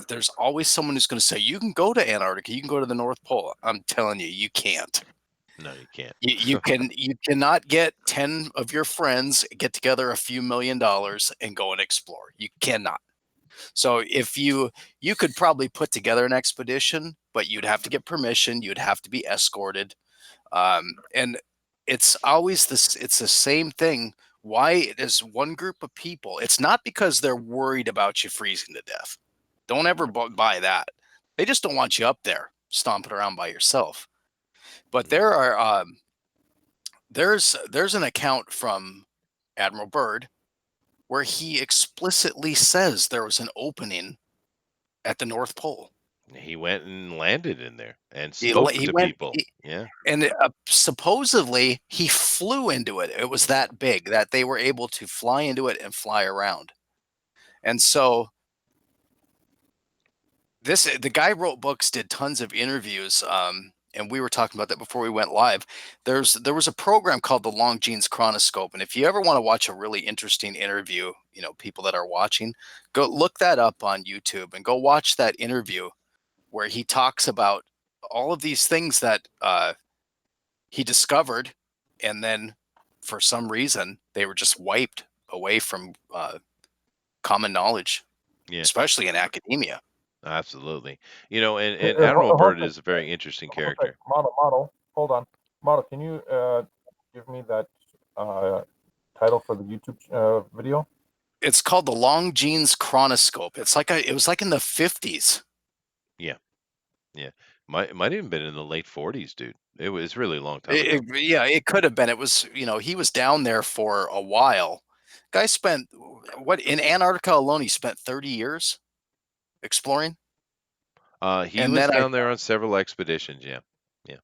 there's always someone who's going to say you can go to Antarctica, you can go to the North Pole. I'm telling you, you can't. No, you can't. You cannot get 10 of your friends get together a few $1 million and go and explore. You cannot. So if you could probably put together an expedition, but you'd have to get permission, you'd have to be escorted. And it's always this. It's the same thing. Why it is one group of people? It's not because they're worried about you freezing to death. Don't ever buy that. They just don't want you up there stomping around by yourself. But there's an account from Admiral Byrd where he explicitly says there was an opening at the North Pole. He went and landed in there and He, spoke he to went, people. Yeah. and supposedly he flew into it. It was that big that they were able to fly into it and fly around. And so the guy wrote books, did tons of interviews, and we were talking about that before we went live. There was a program called the Longines Chronoscope, and if you ever want to watch a really interesting interview, people that are watching, go look that up on YouTube and go watch that interview where he talks about all of these things that he discovered, and then for some reason they were just wiped away from common knowledge, Yeah. especially in academia. Absolutely. And Admiral Byrd is a very interesting character. Model, hold on. Model, can you give me that title for the YouTube video? It's called the Longines Chronoscope. It was like in the 50s. Yeah. Yeah. Might even been in the late 40s, dude. It's really a long time ago. Yeah, it could have been. It was, he was down there for a while. Guy spent in Antarctica alone, he spent 30 years exploring. He And was then down there on several expeditions. Yeah. Yeah.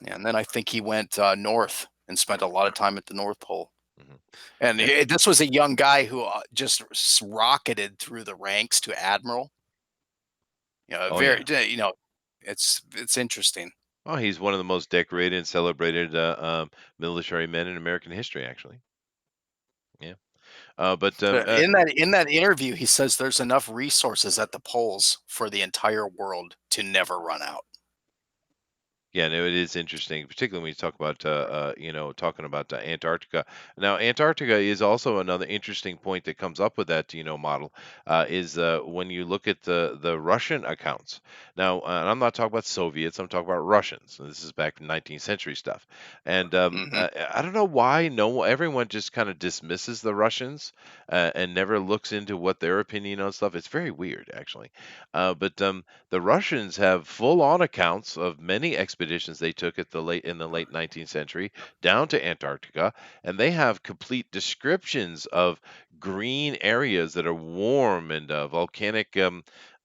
and then I think he went north and spent a lot of time at the North Pole. Mhm. And Yeah. this was a young guy who just rocketed through the ranks to admiral. Oh, yeah. It's interesting. Oh, he's one of the most decorated and celebrated military men in American history, actually. Yeah. But In that interview, he says there's enough resources at the poles for the entire world to never run out. Yeah, no, it is interesting, particularly when you talk about, talking about Antarctica. Now, Antarctica is also another interesting point that comes up with that, model, is when you look at the Russian accounts. Now, and I'm not talking about Soviets, I'm talking about Russians. And this is back in 19th century stuff. And Hmm. I don't know why everyone just kind of dismisses the Russians and never looks into what their opinion on stuff. It's very weird, actually. But the Russians have full-on accounts of many expeditions they took in the late 19th century down to Antarctica, and they have complete descriptions of green areas that are warm and volcanic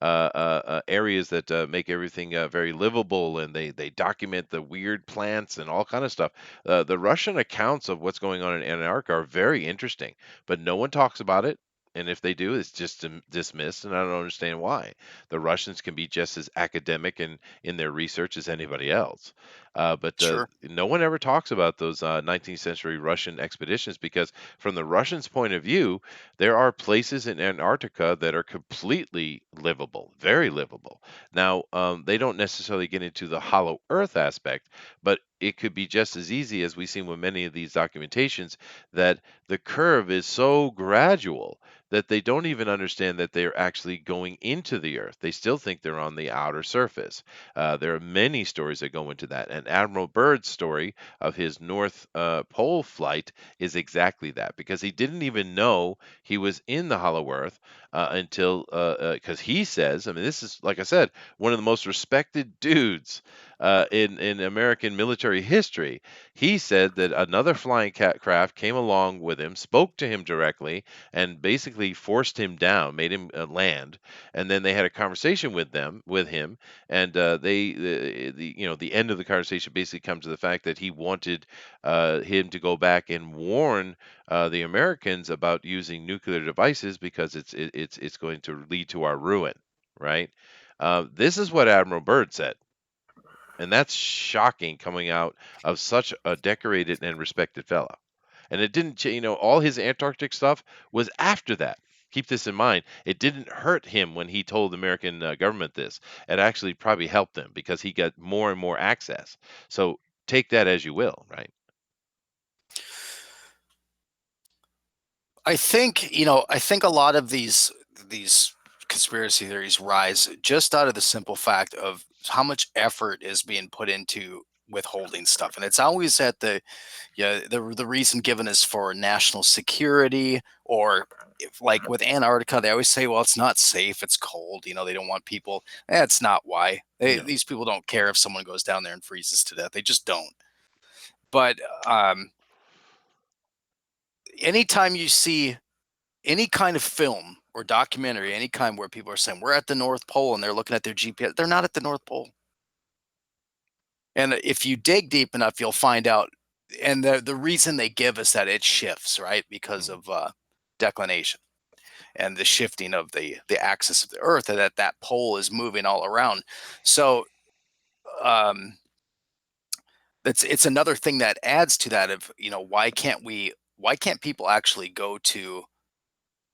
areas that make everything very livable, and they document the weird plants and all kind of stuff. The Russian accounts of what's going on in Antarctica are very interesting, but no one talks about it. And if they do, it's just dismissed, and I don't understand why. The Russians can be just as academic in their research as anybody else. But Sure. no one ever talks about those 19th century Russian expeditions because, from the Russians' point of view, there are places in Antarctica that are completely livable, very livable. Now, they don't necessarily get into the hollow earth aspect, but it could be just as easy as we've seen with many of these documentations that the curve is so gradual that they don't even understand that they're actually going into the earth. They still think they're on the outer surface. There are many stories that go into that. And Admiral Byrd's story of his North Pole flight is exactly that because he didn't even know he was in the hollow earth until, because he says, I mean, this is, like I said, one of the most respected dudes in American military history. He said that another flying craft came along with him, spoke to him directly, and basically forced him down, made him land. And then they had a conversation with him, and the end of the conversation basically comes to the fact that he wanted him to go back and warn the Americans about using nuclear devices because it's going to lead to our ruin, right? This is what Admiral Byrd said. And that's shocking coming out of such a decorated and respected fellow. And it didn't, all his Antarctic stuff was after that. Keep this in mind. It didn't hurt him when he told the American government this. It actually probably helped him because he got more and more access. So take that as you will, right? I think a lot of these conspiracy theories rise just out of the simple fact of how much effort is being put into withholding stuff, and it's always at the reason given is for national security, or if, like with Antarctica, they always say, well, it's not safe, it's cold, they don't want people. That's not why. No. These people don't care if someone goes down there and freezes to death. They just don't. But um, anytime you see any kind of film or documentary, any kind where people are saying we're at the North Pole and they're looking at their GPS, they're not at the North Pole. And if you dig deep enough, you'll find out. And the reason they give is that it shifts, right? Because Mhm. of declination and the shifting of the axis of the Earth, and that pole is moving all around. So um, it's another thing that adds to that of why can't people actually go to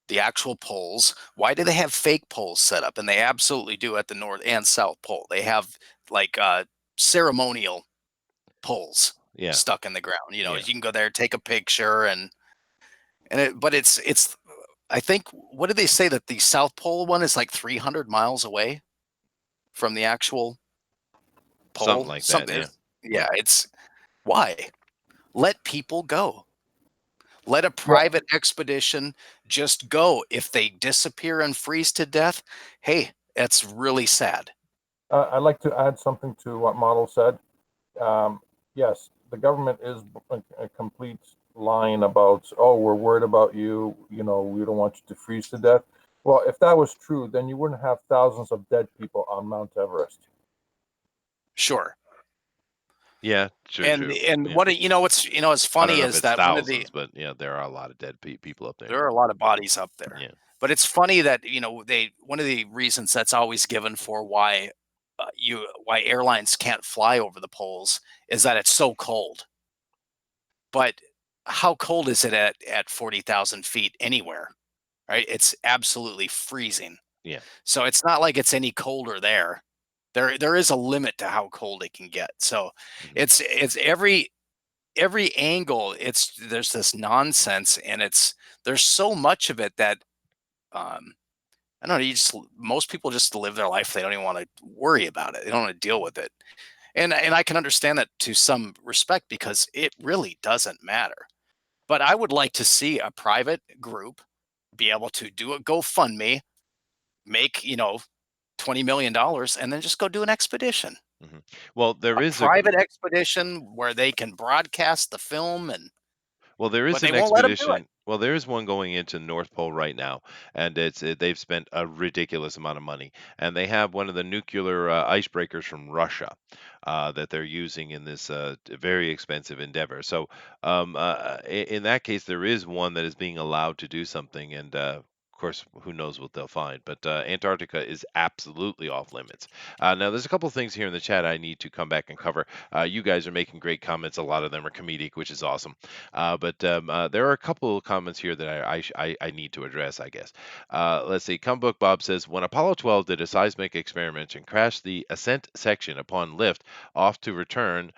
the actual poles? Why do they have fake poles set up? And they absolutely do at the North and South Pole. They have like ceremonial poles Yeah. stuck in the ground. Yeah. You can go there, take a picture, but it's. I think, what did they say, that the South Pole one is like 300 miles away from the actual Something pole? like that. Something Yeah. is, yeah. It's why let people go. Let a Well, private expedition just go. If they disappear and freeze to death, hey, that's really sad. I'd like to add something to what Model said. Um, yes, the government is a complete lying about, oh, we're worried about you, we don't want you to freeze to death. Well, if that was true, then you wouldn't have thousands of dead people on Mount Everest. Sure. Yeah. True. And True. and Yeah. what what's I don't funny know if is it's that one of the thousands, but yeah, there are a lot of dead people up there. there are a lot of bodies up there. Yeah. But it's funny that they one of the reasons that's always given for why airlines can't fly over the poles is that it's so cold. But how cold is it at 40,000 feet anywhere? Right? It's absolutely freezing. Yeah. So it's not like it's any colder there. There is a limit to how cold it can get. So Mhm. it's every angle. There's this nonsense, and there's so much of it that um I don't know. Most people just live their life. They don't even want to worry about it. They don't want to deal with it. And I can understand that to some respect, because it really doesn't matter. But I would like to see a private group be able to do a GoFundMe, make, $20 million, and then just go do an expedition. Mhm. Well, there A is a private expedition where they can broadcast the film, Well, there but is they an won't let them do it. expedition. Well, there is one going into North Pole right now, and they've spent a ridiculous amount of money, and they have one of the nuclear icebreakers from Russia that they're using in this very expensive endeavor. So, in that case, there is one that is being allowed to do something, and of course, who knows what they'll find. But Antarctica is absolutely off limits. Now, there's a couple things here in the chat I need to come back and cover. You guys are making great comments. A lot of them are comedic, which is awesome. But there are a couple of comments here that I need to address, I guess. Let's see. Book Bob says, when Apollo 12 did a seismic experiment and crashed the ascent section upon lift off to return,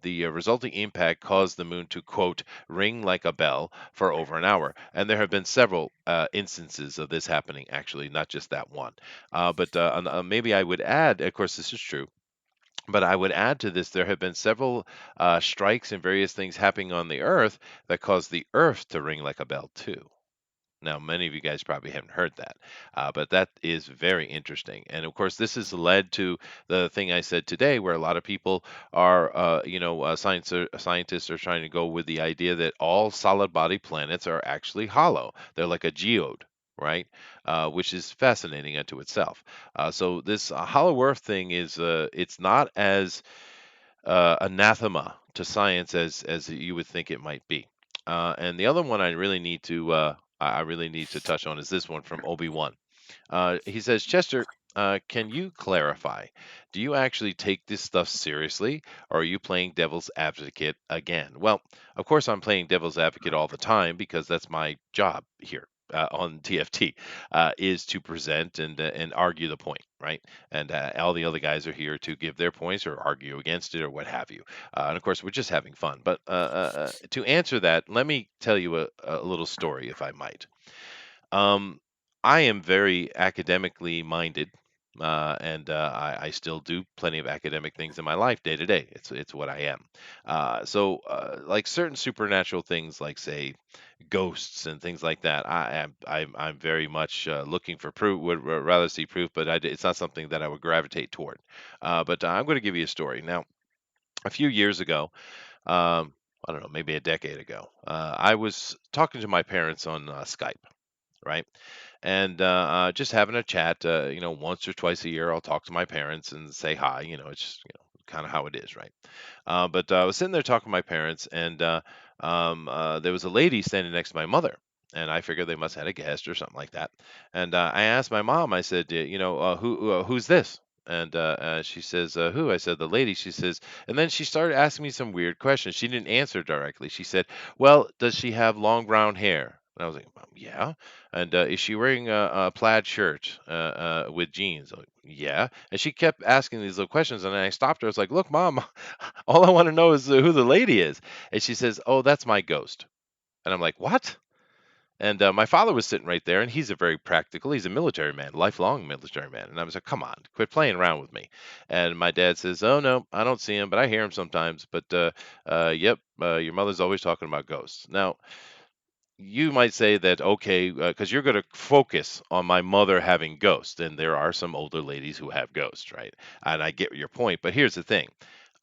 the resulting impact caused the moon to, quote, ring like a bell for over an hour. And there have been several instances of this happening, actually, not just that one. But maybe I would add, of course, this is true. But I would add to this, there have been several strikes and various things happening on the Earth that caused the Earth to ring like a bell, too. Now, many of you guys probably haven't heard that, but that is very interesting. And of course, this has led to the thing I said today, where a lot of people are, scientists are trying to go with the idea that all solid body planets are actually hollow. They're like a geode, right? Which is fascinating unto itself. So this hollow Earth thing is, it's not as anathema to science as you would think it might be. And the other one I really need to touch on is this one from Obi-Wan. He says, Chester, can you clarify? Do you actually take this stuff seriously, or are you playing devil's advocate again? Well, of course, I'm playing devil's advocate all the time because that's my job here. On TFT is to present and argue the point, right? And all the other guys are here to give their points or argue against it or what have you. And of course, we're just having fun. But to answer that, let me tell you a little story, if I might. Um, I am very academically minded, and I still do plenty of academic things in my life day to day. It's what I am. Like certain supernatural things, like say ghosts and things like that, I'm very much looking for proof. Would rather see proof, but it's not something that I would gravitate toward. But I'm going to give you a story now. A few years ago, I don't know, maybe a decade ago, I was talking to my parents on Skype, right? And just having a chat. Once or twice a year, I'll talk to my parents and say hi. It's just, kind of how it is, right? But I was sitting there talking to my parents, and there was a lady standing next to my mother. And I figured they must have had a guest or something like that. And I asked my mom, I said, who's this? And she says, who? I said, the lady. She says, and then she started asking me some weird questions. She didn't answer directly. She said, well, does she have long brown hair? And I was like, yeah. And is she wearing a plaid shirt with jeans? I'm like, yeah. And she kept asking these little questions. And then I stopped her. I was like, look, mom, all I want to know is who the lady is. And she says, oh, that's my ghost. And I'm like, what? And my father was sitting right there, and he's a very practical. He's a military man, lifelong military man. And I was like, "Come on, quit playing around with me." And my dad says, "Oh no, I don't see him, but I hear him sometimes. But yep, your mother's always talking about ghosts." Now, you might say that, okay, because you're going to focus on my mother having ghosts, and there are some older ladies who have ghosts, right? And I get your point, but here's the thing: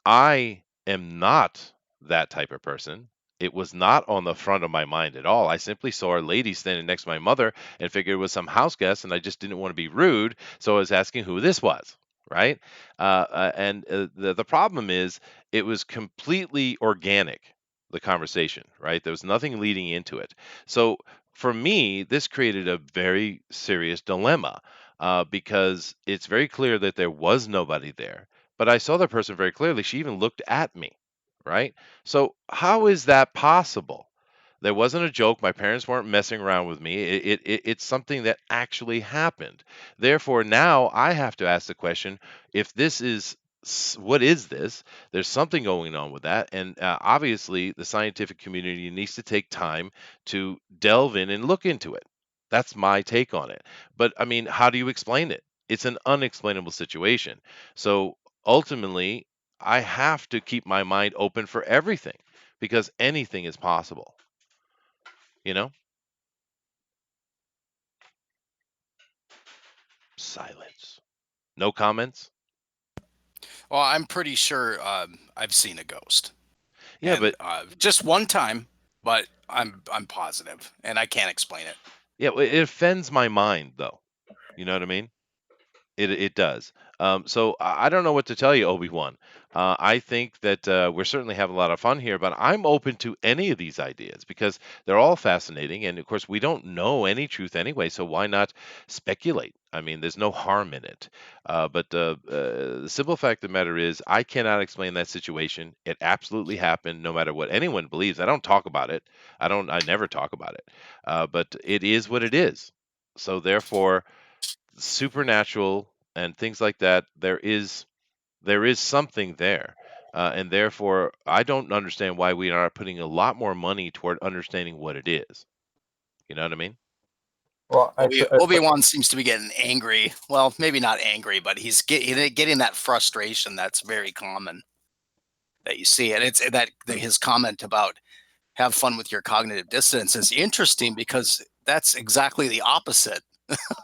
I am not that type of person. It was not on the front of my mind at all. I simply saw a lady standing next to my mother and figured it was some house guest, and I just didn't want to be rude, so I was asking who this was, right? The problem is, it was completely organic, the conversation, right? There was nothing leading into it. So for me, this created a very serious dilemma, because it's very clear that there was nobody there, but I saw the person very clearly. She even looked at me, right? So how is that possible? There wasn't a joke. My parents weren't messing around with me. It's something that actually happened. Therefore, now I have to ask the question: if this is what is this? There's something going on with that, and obviously, the scientific community needs to take time to delve in and look into it. That's my take on it. But I mean, how do you explain it? It's an unexplainable situation. So ultimately, I have to keep my mind open for everything, because anything is possible, you know? Silence. No comments? Well, I'm pretty sure I've seen a ghost, Yeah, and but just one time, but I'm positive, and I can't explain it. yeah, it offends my mind though. You know what I mean? It does. So I don't know what to tell you, Obi-Wan. I think that we're certainly having a lot of fun here, but I'm open to any of these ideas because they're all fascinating. And of course, we don't know any truth anyway, so why not speculate? I mean, there's no harm in it. But the simple fact of the matter is, I cannot explain that situation. It absolutely happened, no matter what anyone believes. I don't talk about it. I never talk about it. But it is what it is. So therefore, supernatural and things like that, there is something there, and therefore I don't understand why we are putting a lot more money toward understanding what it is. You know what I mean? Well, Obi-Wan seems to be getting angry. Well, maybe not angry, but he's getting that frustration that's very common that you see. And it's his comment about have fun with your cognitive dissonance is interesting because that's exactly the opposite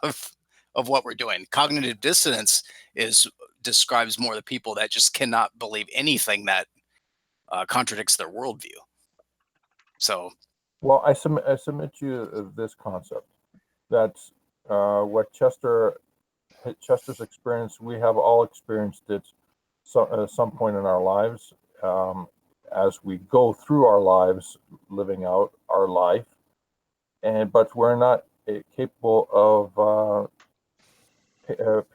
of of what we're doing. Cognitive dissonance is describes more the people that just cannot believe anything that contradicts their worldview. So well, I submit you this concept that what Chester's experience, we have all experienced it at some point in our lives, um, as we go through our lives, living out our life, and but we're not capable of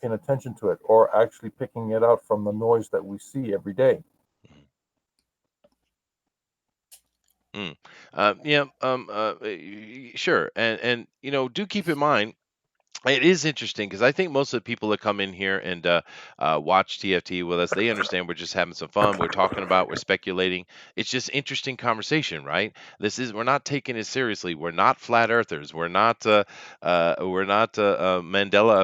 paying attention to it or actually picking it out from the noise that we see every day. Mm. Yeah. Sure. And do keep in mind, It is interesting because I think most of the people that come in here and watch TFT with us, they understand we're just having some fun. We're talking about, we're speculating. It's just interesting conversation, right? We're not taking it seriously. We're not flat earthers. We're not Mandela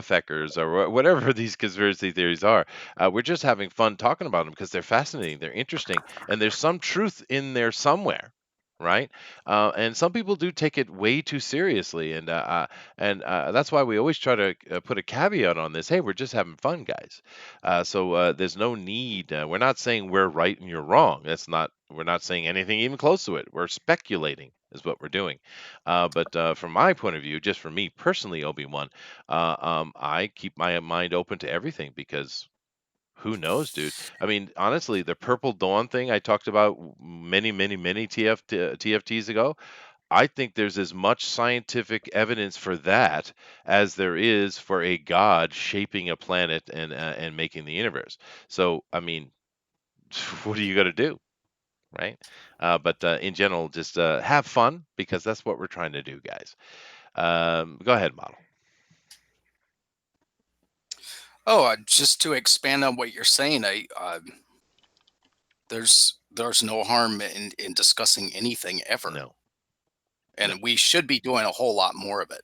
effectors or whatever these conspiracy theories are. We're just having fun talking about them because they're fascinating, they're interesting, and there's some truth in there somewhere. Right, and some people do take it way too seriously, and that's why we always try to put a caveat on this. Hey, we're just having fun, guys. So there's no need. We're not saying we're right and you're wrong. That's not. We're not saying anything even close to it. We're speculating is what we're doing. But from my point of view, just for me personally, Obi-Wan, I keep my mind open to everything because who knows, dude? I mean, honestly, the Purple Dawn thing I talked about many, many, many TFTs ago. I think there's as much scientific evidence for that as there is for a god shaping a planet and making the universe. So, I mean, what are you going to do, right? But in general, just have fun because that's what we're trying to do, guys. Go ahead, model. Oh, just to expand on what you're saying, there's no harm in discussing anything ever, No, and no. we should be doing a whole lot more of it,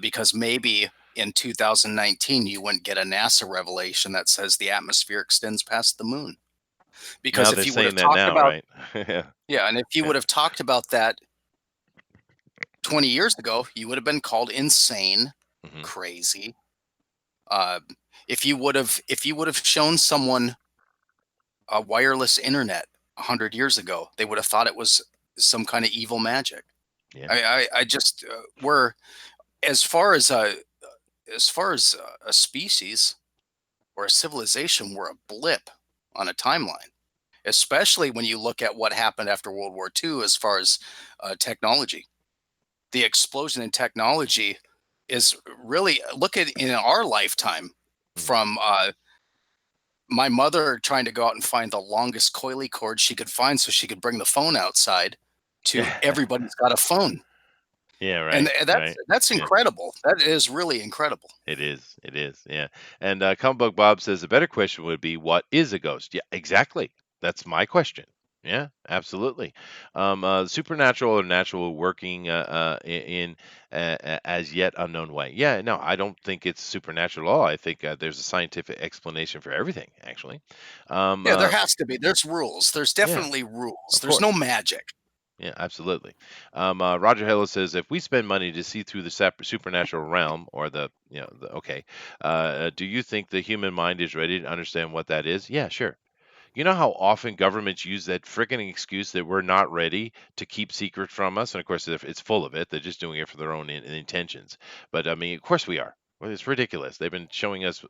because maybe in 2019 you wouldn't get a NASA revelation that says the atmosphere extends past the moon. Now Because they're if you would saying have that talked now, about right? Yeah, yeah, and if you yeah. would have talked about that 20 years ago, you would have been called insane, Hmm. crazy. Uh, if you would have shown someone a wireless internet 100 years ago, they would have thought it was some kind of evil magic. Yeah. I just we're as far as a species or a civilization, we're a blip on a timeline. Especially when you look at what happened after World War II, as far as technology, the explosion in technology is really look at in our lifetime Hmm. from my mother trying to go out and find the longest coily cord she could find so she could bring the phone outside to Yeah. everybody's got a phone. Yeah. And Right. that's Right. that's Yeah. incredible. That is really incredible. It is. It is. Yeah. And Comic Book Bob says a better question would be, what is a ghost? Yeah, exactly. That's my question. Yeah, absolutely. Supernatural or natural working in as yet unknown way. Yeah, no, I don't think it's supernatural at all. I think there's a scientific explanation for everything, actually. Um, Yeah, there uh, has to be. There's rules. There's yeah, definitely rules. of There's no course. magic. Yeah, absolutely. Roger Hello says if we spend money to see through the supernatural realm or okay, do you think the human mind is ready to understand what that is? Yeah, sure. You know how often governments use that freaking excuse that we're not ready to keep secret from us? And of course, if it's full of it. They're just doing it for their own intentions. But I mean, of course we are. Well, it's ridiculous. They've been showing us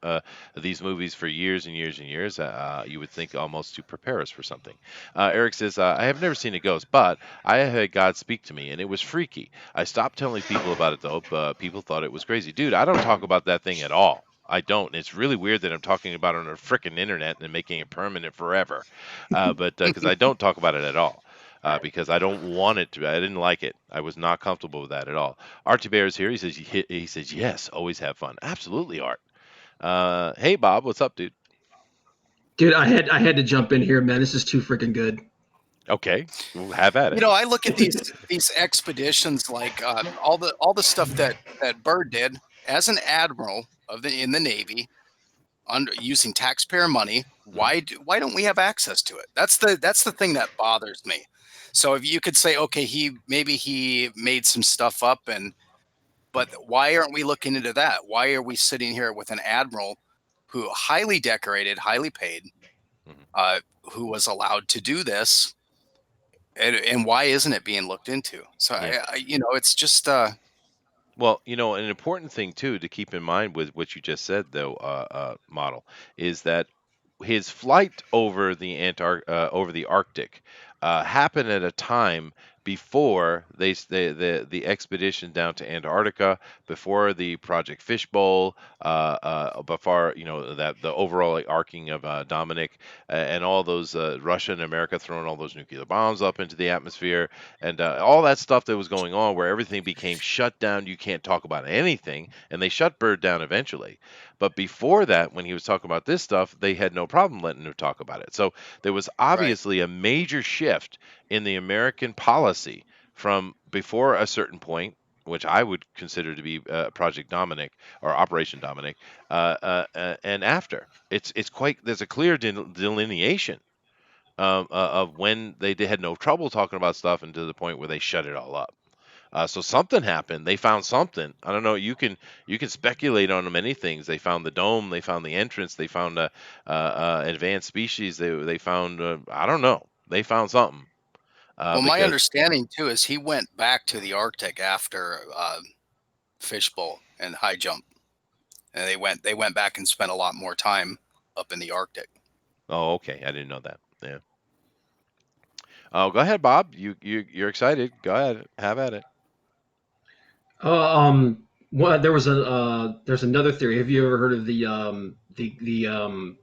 these movies for years and years and years. You would think almost to prepare us for something. Eric says, I have never seen a ghost, but I have had God speak to me, and it was freaky. I stopped telling people about it, though, but people thought it was crazy. Dude, I don't talk about that thing at all. I don't. It's really weird that I'm talking about it on the frickin' internet and making it permanent forever. But because I don't talk about it at all. Because I don't want it to. I didn't like it. I was not comfortable with that at all. Archie Bear is here. He says yes, always have fun. Absolutely, Art. Hey Bob, what's up, dude? Dude, I had to jump in here, man. This is too freaking good. Okay, well, have at it. I look at these expeditions like all the stuff that Byrd did as an admiral in the Navy under using taxpayer money. Mhm. Why don't we have access to it? That's the thing that bothers me. So if you could say, okay, he made some stuff up, but why aren't we looking into that? Why are we sitting here with an admiral who highly decorated, highly paid, Mhm. uh, who was allowed to do this, and why isn't it being looked into? So Yeah. it's just Well, an important thing too to keep in mind with what you just said, though, model, is that his flight over the Arctic happened at a time before the expedition down to Antarctica, before the Project Fishbowl, before that the overall like, arcing of Dominic and all those Russia and America throwing all those nuclear bombs up into the atmosphere, and all that stuff that was going on, where everything became shut down. You can't talk about anything, and they shut Bird down eventually. But before that, when he was talking about this stuff, they had no problem letting him talk about it. So there was Right. obviously a major shift in the American policy from before a certain point, which I would consider to be Project Dominic or Operation Dominic, and after. It's quite there's a clear delineation of when they had no trouble talking about stuff and to the point where they shut it all up. So something happened. They found something. I don't know. You can speculate on many things. They found the dome. They found the entrance. They found advanced species. They found I don't know. They found something Well, my because understanding too is he went back to the Arctic after Fishbowl and high jump, and they went back and spent a lot more time up in the Arctic. oh okay, I didn't know that. Yeah. Oh, go ahead, Bob. You're excited. Go ahead. Have at it. Well, there's another theory. Have you ever heard of the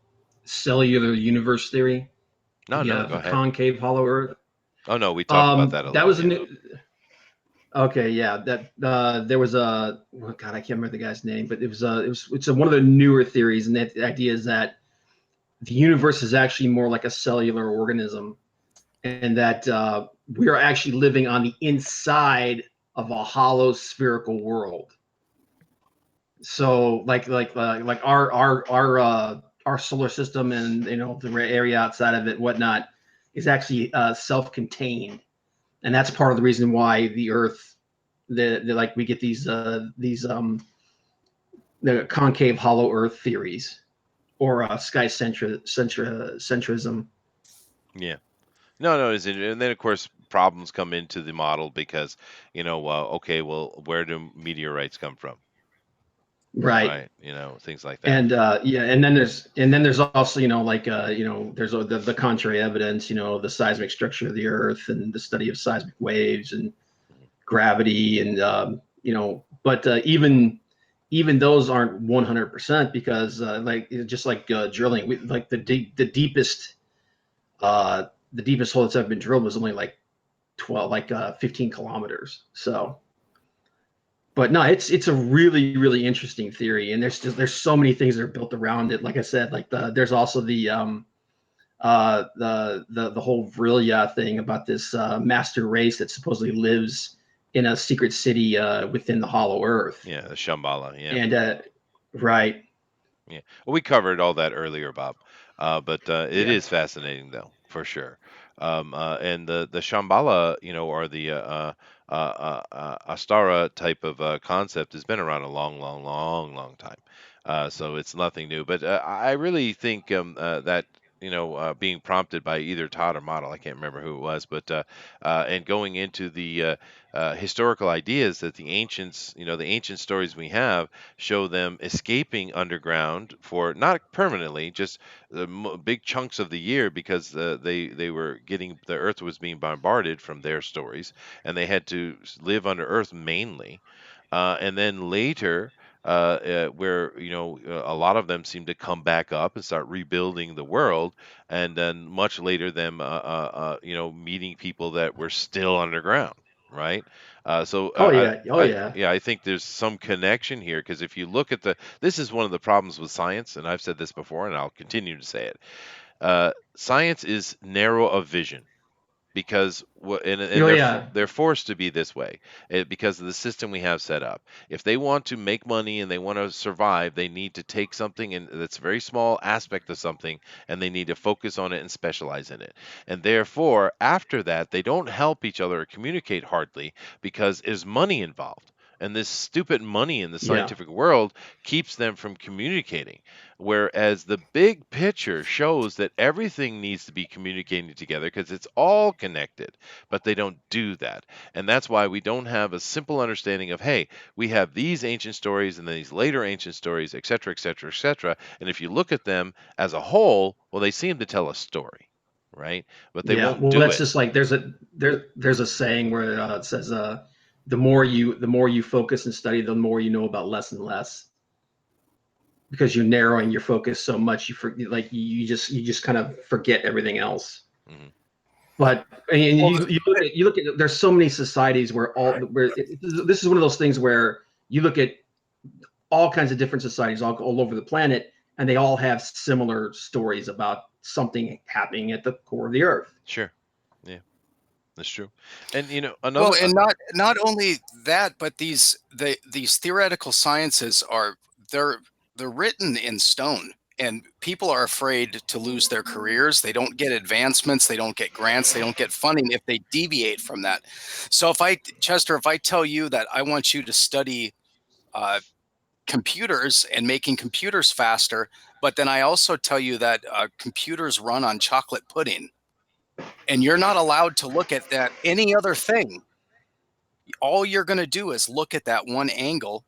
cellular universe theory? No, no. Go The ahead. concave hollow Earth. Oh no, we talked about that a That little. was a Yeah. new. Okay, yeah, that there was a oh God, I can't remember the guy's name, but it's one of the newer theories, and the idea is that the universe is actually more like a cellular organism, and that we are actually living on the inside of a hollow spherical world. So like our solar system and the area outside of it, whatnot, is actually self-contained, and that's part of the reason why the Earth, the like we get the concave hollow Earth theories or centrism. Yeah. No, no, and then of course problems come into the model because okay, well, where do meteorites come from, Right. right? Things like that. And yeah, and then there's also there's the contrary evidence, the seismic structure of the Earth and the study of seismic waves and gravity and but even those aren't 100% because like just like drilling, like the deepest hole that's ever been drilled was only like 15 kilometers. So, but no, it's a really interesting theory, and there's so many things that are built around it. Like I said, like there's also the whole Vrilya thing about this master race that supposedly lives in a secret city within the Hollow Earth, Yeah, the Shambhala. Yeah. and right, Yeah. Well, we covered all that earlier, Bob. But it yeah, is fascinating, though, for sure. And the Shambhala, or the Astara type of concept has been around a long, long, long, long time. So it's nothing new. But I really think that being prompted by either Todd or Model, I can't remember who it was, but and going into the historical ideas that the ancient stories we have show them escaping underground for not permanently, just big chunks of the year because they were getting the earth was being bombarded from their stories, and they had to live under earth mainly. And then later, where a lot of them seem to come back up and start rebuilding the world, and then much later them meeting people that were still underground, right? So oh yeah, oh I yeah, yeah, I think there's some connection here because if you look at this is one of the problems with science, and I've said this before, and I'll continue to say it. Science is narrow of vision because and oh yeah, they're forced to be this way because of the system we have set up. If they want to make money and they want to survive, they need to take something and that's a very small aspect of something, and they need to focus on it and specialize in it. And therefore, after that, they don't help each other or communicate hardly because there's money involved. And this stupid money in the yeah, scientific world keeps them from communicating. Whereas the big picture shows that everything needs to be communicating together because it's all connected, but they don't do that. And that's why we don't have a simple understanding of, hey, we have these ancient stories and then these later ancient stories, et cetera, et cetera, et cetera. And if you look at them as a whole, well, they seem to tell a story, right? But they Yeah, won't well, do that's it. just like there's a saying where it says the more you focus and study, the more you know about less and less, because you're narrowing your focus so much you just kind of forget everything else. Mhm. But and Well, you look at there's so many societies where this is one of those things where you look at all kinds of different societies all over the planet, and they all have similar stories about something happening at the core of the earth. Sure. Yeah, that's true. And Well, another and not only that, but these theoretical sciences are they're they're written in stone, and people are afraid to lose their careers. They don't get advancements, they don't get grants, they don't get funding if they deviate from that. So Chester, if I tell you that I want you to study uh, computers and making computers faster, but then I also tell you that computers run on chocolate pudding, and you're not allowed to look at that any other thing, all you're going to do is look at that one angle,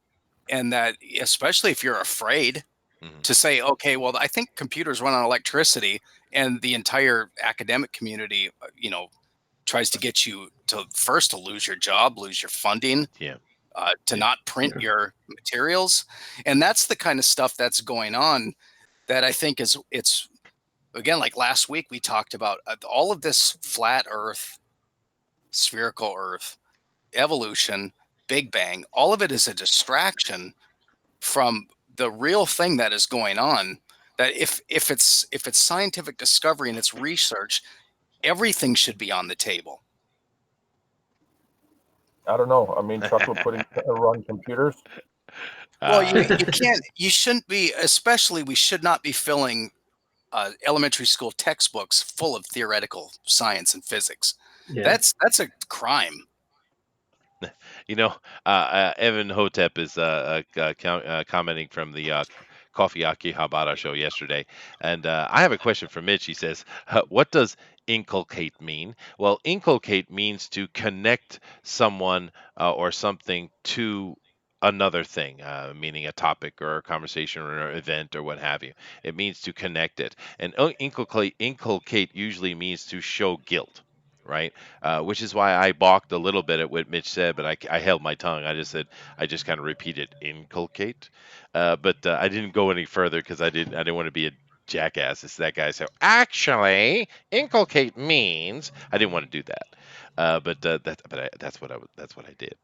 and that, especially if you're afraid Mhm. to say, okay, well, I think computers run on electricity, and the entire academic community tries to get you to first to lose your job, lose your funding, Yeah, to yeah, not print Yeah. your materials. And that's the kind of stuff that's going on, that I think it's again, like last week we talked about all of this flat earth, spherical earth, evolution, Big Bang, all of it is a distraction from the real thing that is going on. That if it's scientific discovery and it's research, everything should be on the table. I don't know. I mean, chocolate pudding run computers. Well, uh, you shouldn't be, especially we should not be filling elementary school textbooks full of theoretical science and physics. Yeah. That's a crime. You know, Evan Hotep is commenting from the Coffee Akihabara show yesterday, and I have a question for Mitch. He says, "What does inculcate mean?" Well, inculcate means to connect someone or something to another thing, meaning a topic or a conversation or an event or what have you. It means to connect it, and inculcate usually means to show guilt. Right, which is why I balked a little bit at what Mitch said, but I held my tongue. I just said I just kind of repeated inculcate, but I didn't go any further because I didn't want to be a jackass. It's that guy. So actually, inculcate means I didn't want to do that. That's what I did.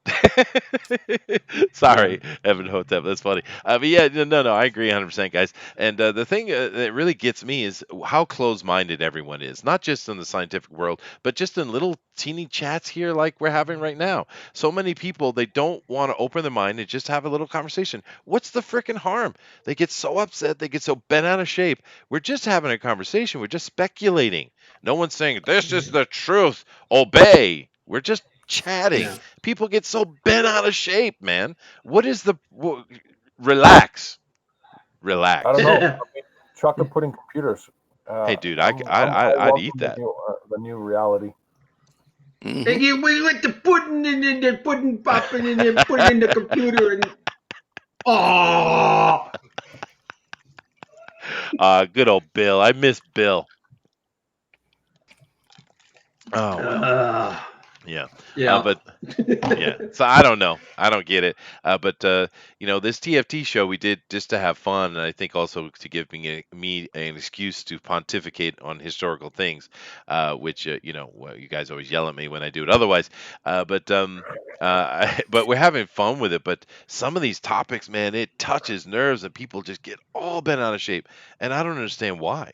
Yeah. Sorry, Evan Hotep. That's funny. But yeah, no, I agree 100%, guys. And the thing that really gets me is how close-minded everyone is, not just in the scientific world, but just in little teeny chats here like we're having right now. So many people, they don't want to open their mind and just have a little conversation. What's the freaking harm? They get so upset, they get so bent out of shape. We're just having a conversation. We're just speculating. No one's saying this is the truth. Obey. We're just chatting. Yeah. People get so bent out of shape, man. What is the relax? I don't Relax. know. I mean, chocolate pudding computers. Hey, dude, I I'd eat welcome that. the new reality. Mhm. You we let the pudding in and the pudding popping and then put it in the computer and oh Good old Bill. I miss Bill. Oh well. uh, Yeah. yeah. But yeah. So I don't know. I don't get it. But this TFT show we did just to have fun, and I think also to give me an excuse to pontificate on historical things, which well, you guys always yell at me when I do it. Otherwise, but we're having fun with it. But some of these topics, man, it touches nerves, and people just get all bent out of shape, and I don't understand why.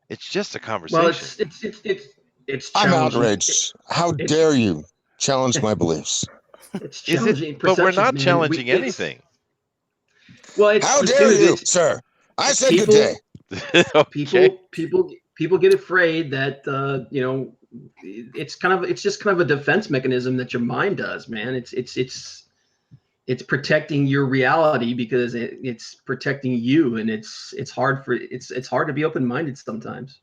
It's just a Well, conversation. it's I'm challenging. outraged. How It's dare you challenge my beliefs? it's Is it? challenging But we're perceptions, not man. challenging anything. How dare Dude, you, it's sir? I said good day. people Okay. people get afraid that it's just kind of a defense mechanism that your mind does, man. It's protecting your reality because it's protecting you, and it's hard to be open minded sometimes.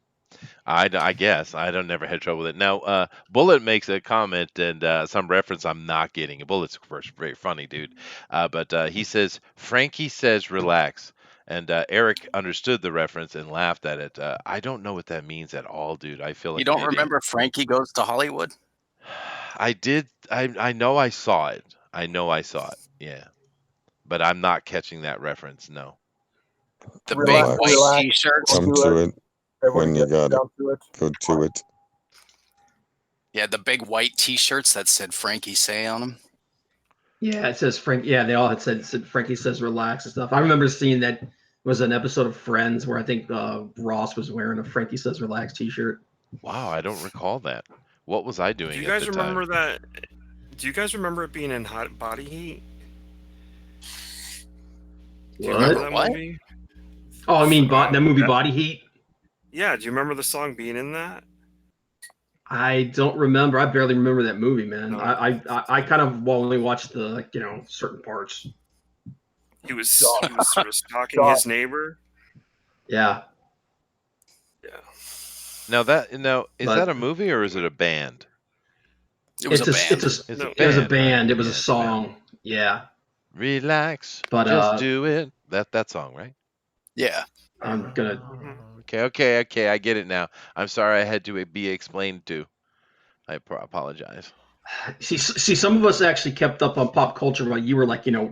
I guess I don't never had trouble with it. Now, Bullet makes a comment and some reference I'm not getting. Bullet's of course very funny, dude. But he says Frankie says relax, And Eric understood the reference and laughed at it. I don't know what that means at all, dude. I feel You like an don't idiot. remember Frankie Goes to Hollywood? I did. I know I saw it. I know I saw it. Yeah, but I'm not catching that reference. No. The big Relax, white Relax. relax. T-shirts. We'll Come do to it. it Everybody when you get got it. down to it. Go to it. Yeah, the big white T-shirts that said Frankie Say on them. Yeah, it says Frank. Yeah, they all had said Frankie says relax and stuff. I remember seeing that was an episode of Friends where I think Ross was wearing a Frankie says relax T-shirt. Wow, I don't recall that. What was I Do doing you at guys the time? remember that? Do you guys remember it being in Hot Body Heat? Do you remember What? that What? movie? Oh, I mean, that movie Body Heat. Yeah, do you remember the song being in that? I don't remember. I barely remember that movie, man. No. I kind of only watched the certain parts. He was Stop. sort of stalking Stop. his neighbor. Yeah, Yeah. Now is but that a movie or is it a band? It was a band. It's No. a it was a band, right? band. It was a Yeah, it's a band. song. Yeah, Relax, but just do it. That song, right? Yeah. I'm gonna Okay. I get it now. I'm sorry I had to be explained to. I apologize. see. Some of us actually kept up on pop culture while you were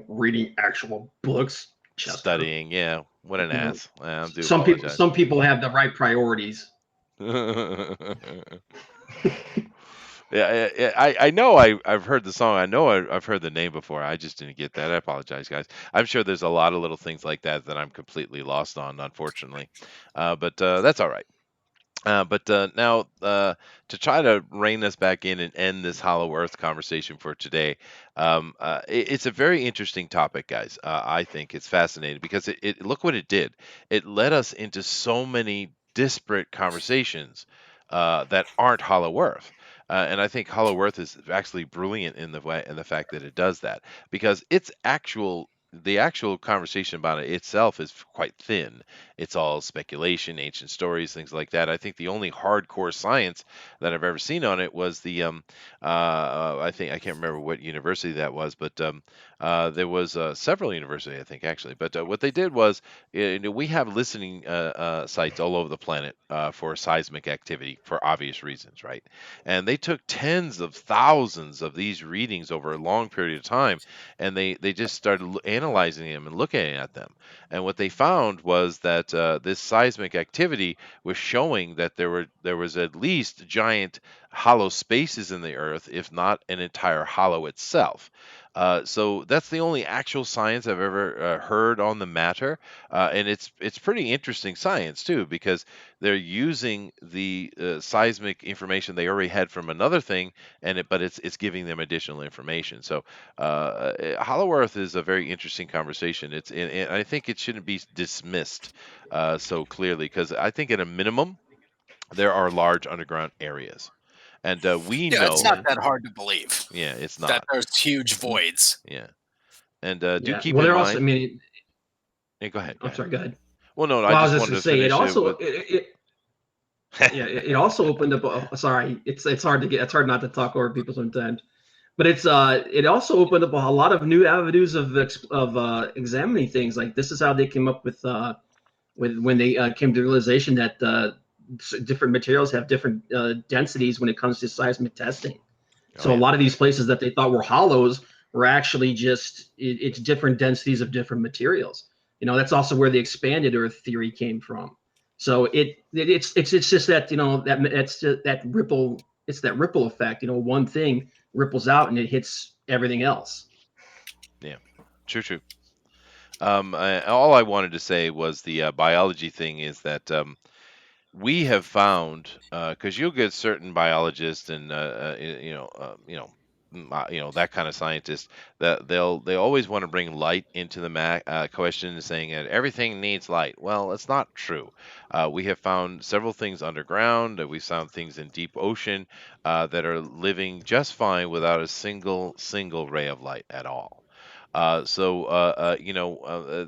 reading actual books. Chester. Studying, yeah. What an You know, ass. I do some apologize. people have the right priorities. Yeah, I know I've heard the song. I know I've heard the name before. I just didn't get that. I apologize, guys. I'm sure there's a lot of little things like that that I'm completely lost on, unfortunately. But that's all right. But now, to try to rein us back in and end this Hollow Earth conversation for today, it's a very interesting topic, guys. I think it's fascinating because it look what it did. It led us into so many disparate conversations that aren't Hollow Earth. And I think Hollow Earth is actually brilliant in the way in the fact that it does that because the actual conversation about it itself is quite thin. It's all speculation, ancient stories, things like that. I think the only hardcore science that I've ever seen on it was I think I can't remember what university that was, but there was several universities, I think actually. But what they did was, we have listening sites all over the planet for seismic activity for obvious reasons, right? And they took tens of thousands of these readings over a long period of time, and they just started analyzing them and looking at them. And what they found was that this seismic activity was showing that there was at least giant hollow spaces in the Earth, if not an entire hollow itself. So that's the only actual science I've ever heard on the matter, and it's pretty interesting science too because they're using the seismic information they already had from another thing, but it's giving them additional information. So Hollow Earth is a very interesting conversation. And I think it shouldn't be dismissed so clearly because I think at a minimum there are large underground areas, and we Yeah, it's know, not that hard to believe yeah, it's that not, there's huge voids. yeah, and do Yeah. keep Well, in they're also. I mind. mean, Yeah, go ahead, go I'm ahead. sorry. Go ahead. Well, no, I Well, I was just just wanted to to say it finish it also with. yeah, it also opened up. Sorry, it's hard to get. It's hard not to talk over people sometimes. But it also opened up a lot of new avenues of examining things. Like this is how they came up with when they came to the realization that different materials have different densities when it comes to seismic testing. Oh So a yeah, lot of these places that they thought were hollows were actually just it's different densities of different materials. That's also where the expanded Earth theory came from. So it's just that that's just that ripple. It's that ripple effect. One thing ripples out and it hits everything else. yeah, true. All I wanted to say was the biology thing is that we have found because you'll get certain biologists and that kind of scientist that they always want to bring light into the question, saying that everything needs light. Well, it's not true. We have found several things underground. We've found things in deep ocean that are living just fine without a single ray of light at all.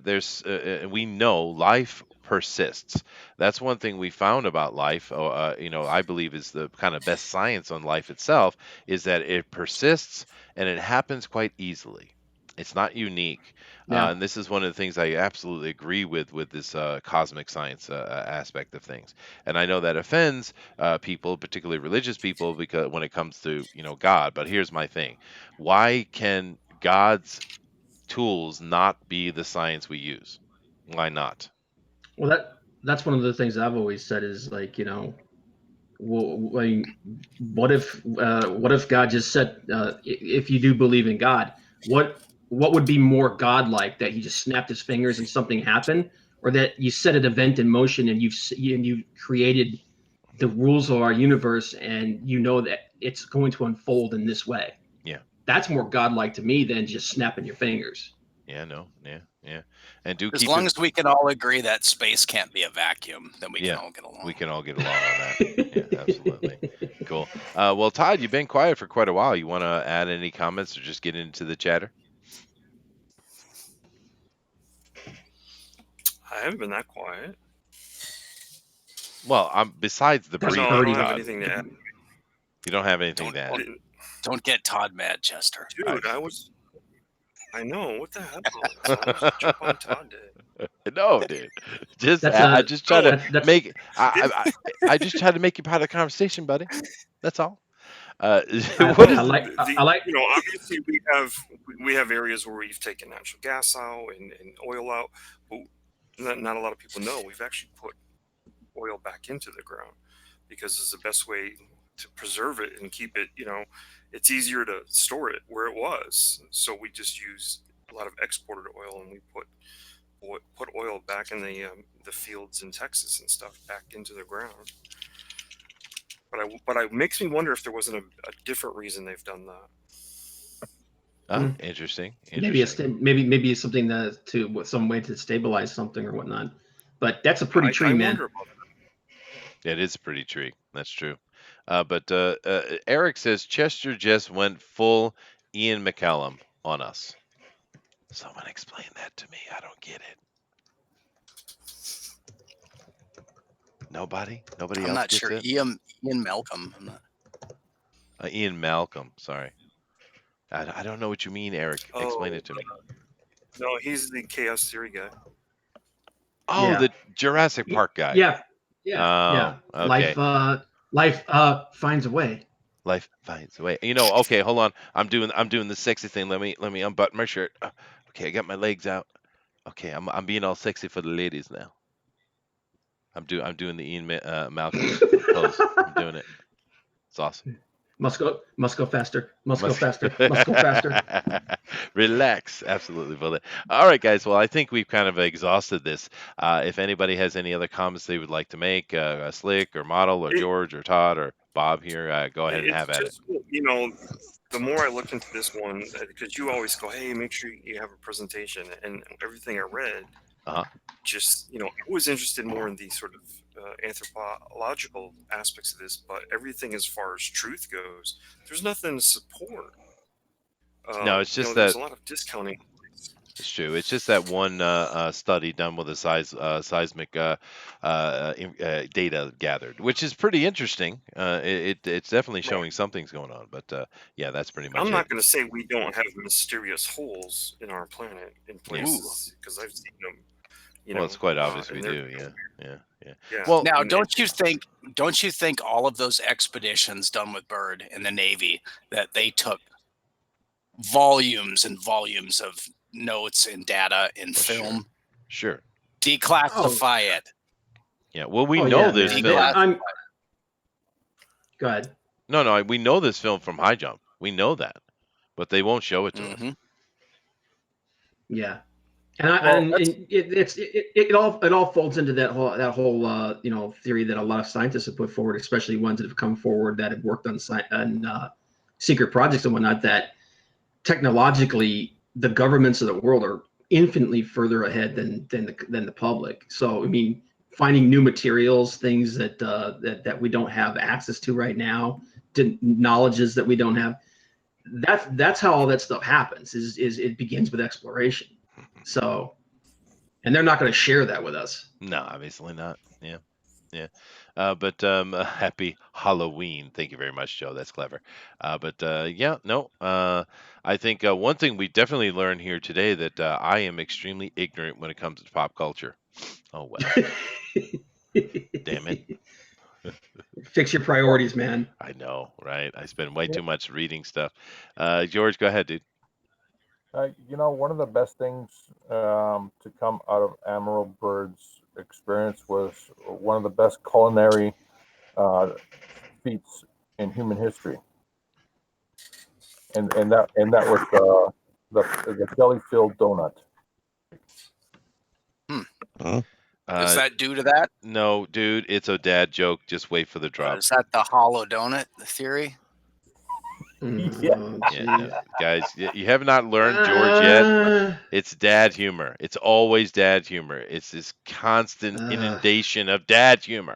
There's we know life persists. That's one thing we found about life. I believe is the kind of best science on life itself is that it persists and it happens quite easily. It's not unique, Yeah. and this is one of the things I absolutely agree with this cosmic science aspect of things. And I know that offends people, particularly religious people, because when it comes to God. But here's my thing: why can God's tools not be the science we use? Why not? Well, that's one of the things I've always said is like, well, I mean, what if God just said, if you do believe in God, what would be more godlike, that he just snapped his fingers and something happened, or that you set an event in motion and you've created the rules of our universe and you know that it's going to unfold in this way? Yeah, That's more godlike to me than just snapping your fingers. yeah, no, yeah, yeah, and do As keep long it. as we can all agree that space can't be a vacuum, then we can Yeah, all get along. we can all get along on that. Yeah, absolutely. Cool. Well, Todd, you've been quiet for quite a while. You want to add any comments or just get into the chatter? I haven't been that quiet. Well, besides the That's No, breathing, I don't 30. have Todd. anything to add. You don't have anything Don't to add. don't get Todd mad, Chester. Dude, I know, what the hell? So jump on Todd did. No, dude. Just That's I a just try to that's make I just try to make you part of the conversation, buddy. That's all. What I is like The I like obviously we have areas where we've taken natural gas out and oil out, but not a lot of people know we've actually put oil back into the ground because it's the best way to preserve it and keep it. It's easier to store it where it was. So we just use a lot of exported oil, and we put oil back in the fields in Texas and stuff back into the ground. But it makes me wonder if there wasn't a different reason they've done that. Interesting. maybe it's something with some way to stabilize something or whatnot. But that's a pretty tree, I man. wonder about that. It is a pretty tree. That's true. But Eric says Chester just went full Ian McCallum on us. Someone explain that to me. I don't get it. Nobody I'm else not gets sure. it. Ian Malcolm. I'm not. Ian Malcolm. Sorry. I don't know what you mean, Eric. Explain it to me. No, he's the chaos theory guy. Oh, Yeah. the Jurassic Park guy. Yeah. Oh, okay. Life finds a way. Life finds a way. Okay, hold on. I'm doing the sexy thing. Let me unbutton my shirt. Okay, I got my legs out. Okay, I'm being all sexy for the ladies now. I'm doing the Ian Malcolm pose. I'm doing it. It's awesome. Must go faster. Must go faster. Must go faster. Relax. Absolutely, bullet. All right, guys. Well, I think we've kind of exhausted this. If anybody has any other comments they would like to make, Slick or Model or George or Todd or Bob here, go ahead and have at it. The more I looked into this one, because you always go, hey, make sure you have a presentation, and everything I read, just I was interested more in the sort of anthropological aspects of this, but everything as far as truth goes, there's nothing to support. No, it's just there's that a lot of discounting. it's true. It's just that one study done with a seismic data gathered, which is pretty interesting. It's definitely showing something's going on. But yeah, that's pretty much I'm it. not going to say we don't have mysterious holes in our planet in places, because I've seen them. Well, it's quite obvious we do. Yeah. Well, now don't you think all of those expeditions done with Byrd in the Navy, that they took volumes and volumes of notes and data and film? Sure. Declassify it. Yeah. Well, we know this film. Go ahead. No, we know this film from High Jump. We know that, but they won't show it to us. Yeah. It all folds into that whole theory that a lot of scientists have put forward, especially ones that have come forward that have worked on secret projects and whatnot, that technologically the governments of the world are infinitely further ahead than the public. So I mean, finding new materials, things that we don't have access to right now, knowledges that we don't have. That's how all that stuff happens. Is it begins with exploration. So, and they're not going to share that with us. No, obviously not. Yeah. But happy Halloween. Thank you very much, Joe. That's clever. But yeah, no. I think one thing we definitely learned here today that I am extremely ignorant when it comes to pop culture. Oh well, damn it. Fix your priorities, man. I know, right? I spend way Yeah. too much reading stuff. George, go ahead, dude. One of the best things to come out of Admiral Byrd's experience was one of the best culinary uh, feats in human history, and that was the jelly-filled donut. Huh? Is Uh, that due to that? no, dude, it's a dad joke. Just wait for the drop. Is that the hollow donut theory? Yeah. Oh, Yeah, jeez. guys, you have not learned George yet. Uh, It's dad humor. It's always dad humor. It's this constant uh, inundation of dad humor.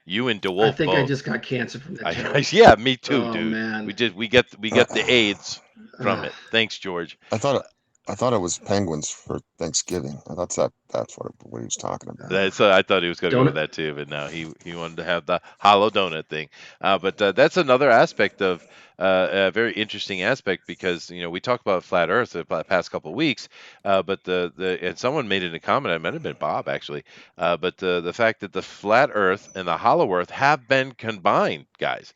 You and I DeWolf think I both. just got cancer from that joke. Yeah, me too, Oh dude. man. We get the AIDS from Uh, it. Thanks, George. I thought I thought it was penguins for Thanksgiving. I thought that's what he was talking about. That's I thought he was going to go with donut. that too, but no, he wanted to have the hollow donut thing. But that's another aspect of a very interesting aspect because we talked about flat Earth the past couple of weeks, but the and someone made it in a comment. It might have been Bob actually, but the fact that the flat Earth and the hollow Earth have been combined, guys,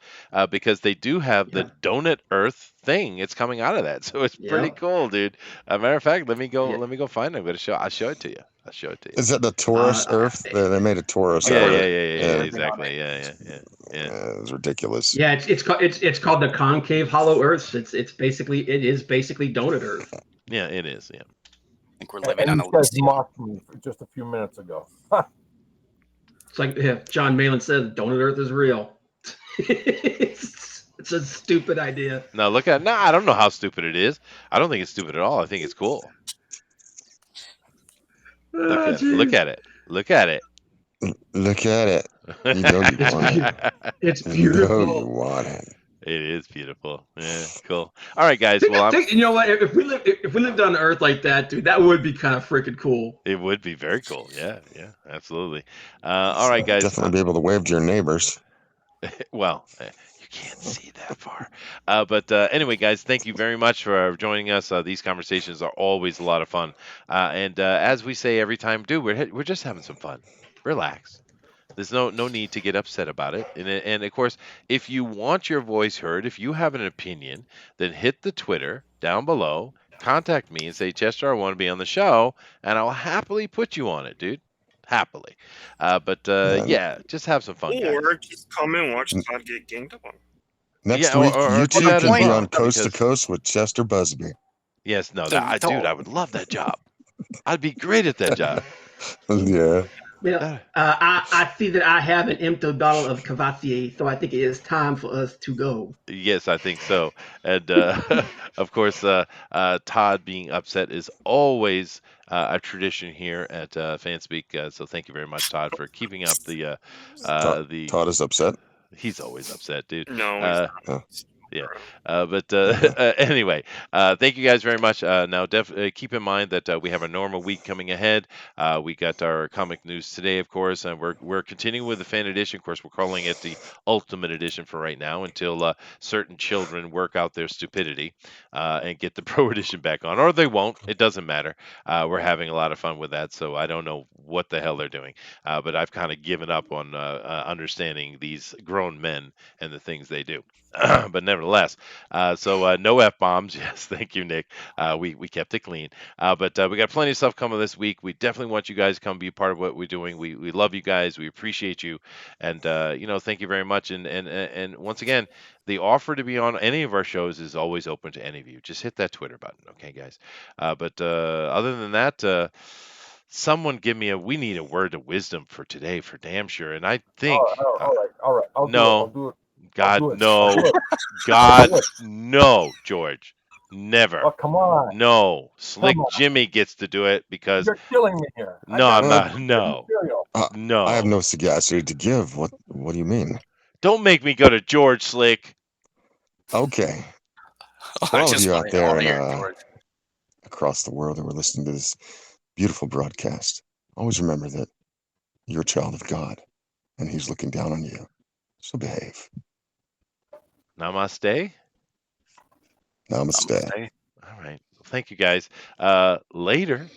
because they do have the Yeah. donut Earth thing. It's coming out of that, so it's pretty Yep. cool, dude. Matter of fact, Yeah. let me go find it. I'll show it to you. I'll show it to you. Is that the Uh, Taurus Earth? They made a Taurus Yeah, out of yeah, it, yeah, yeah, yeah, and exactly. Yeah. it was ridiculous. yeah. It's called the concave hollow Earth. It is basically donut Earth. Yeah, it is. Yeah. I think we're And, living and on you guys Elysium. mocked me for just a few minutes ago. It's like John Malin says, donut Earth is real. It's a stupid idea. Now look at no, I don't know how stupid it is. I don't think it's stupid at all. I think it's cool. Look Oh, at it. Look jeez. at it. Look at it. Look at it. You know you It's want it. It's You know you beautiful. want it. It is beautiful. Yeah, cool. All right, guys. Well, You know what? If we lived on Earth like that, dude, that would be kind of freaking cool. it would be very cool. Yeah, absolutely. All right, guys. Definitely be able to wave to your neighbors. Well, you can't see that far. But anyway, guys, thank you very much for joining us. These conversations are always a lot of fun. And as we say every time, dude, we're just having some fun. Relax. There's no need to get upset about it. And of course, if you want your voice heard, if you have an opinion, then hit the Twitter down below, contact me and say, Chester, I want to be on the show, and I'll happily put you on it, dude. Happily. But And yeah, just have some fun, guys. Or just come and watch Todd get ganged up on. next Yeah, week, or you do two that can as be well. on Coast to Because Coast with Chester Busby. yes, no, The- dude, I would love that job. I'd be great at that job. Yeah. Yeah. That- I see that I have an empty bottle of Cavassier, so I think it is time for us to go. Yes, I think so. And of course, Todd being upset is always a tradition here at Fanspeak. So thank you very much, Todd, for keeping up the. Todd is upset. He's always upset, dude. No, he's not. Oh. Yeah. Bro. But anyway, thank you guys very much. Now, keep in mind that we have a normal week coming ahead. We got our comic news today, of course, and we're continuing with the fan edition. Of course, we're calling it the ultimate edition for right now until certain children work out their stupidity and get the pro edition back on, or they won't. It doesn't matter. We're having a lot of fun with that, so I don't know what the hell they're doing. But I've kind of given up on understanding these grown men and the things they do. But nevertheless, so no f bombs. Yes, thank you, Nick. We kept it clean. But we got plenty of stuff coming this week. We definitely want you guys to come be part of what we're doing. We love you guys. We appreciate you, and thank you very much. And once again, the offer to be on any of our shows is always open to any of you. Just hit that Twitter button, okay, guys. But other than that. Someone give me we need a word of wisdom for today for damn sure. And I think, All right. I'll no, do it. God, do it. no. I'll do it. God, do it. no, George. Never. Oh, come on. No. Slick on. Jimmy gets to do it because You're killing me here. no, I'm not. No. Material. I have No. no sagacity to give. What do you mean? Don't make me go to George Slick. Okay. For I all of just you want out it all there here, and George. across the world that were listening to this beautiful broadcast, always remember that you're a child of God and he's looking down on you. So behave. Namaste. Namaste. Namaste. All right. Well, thank you guys. Later.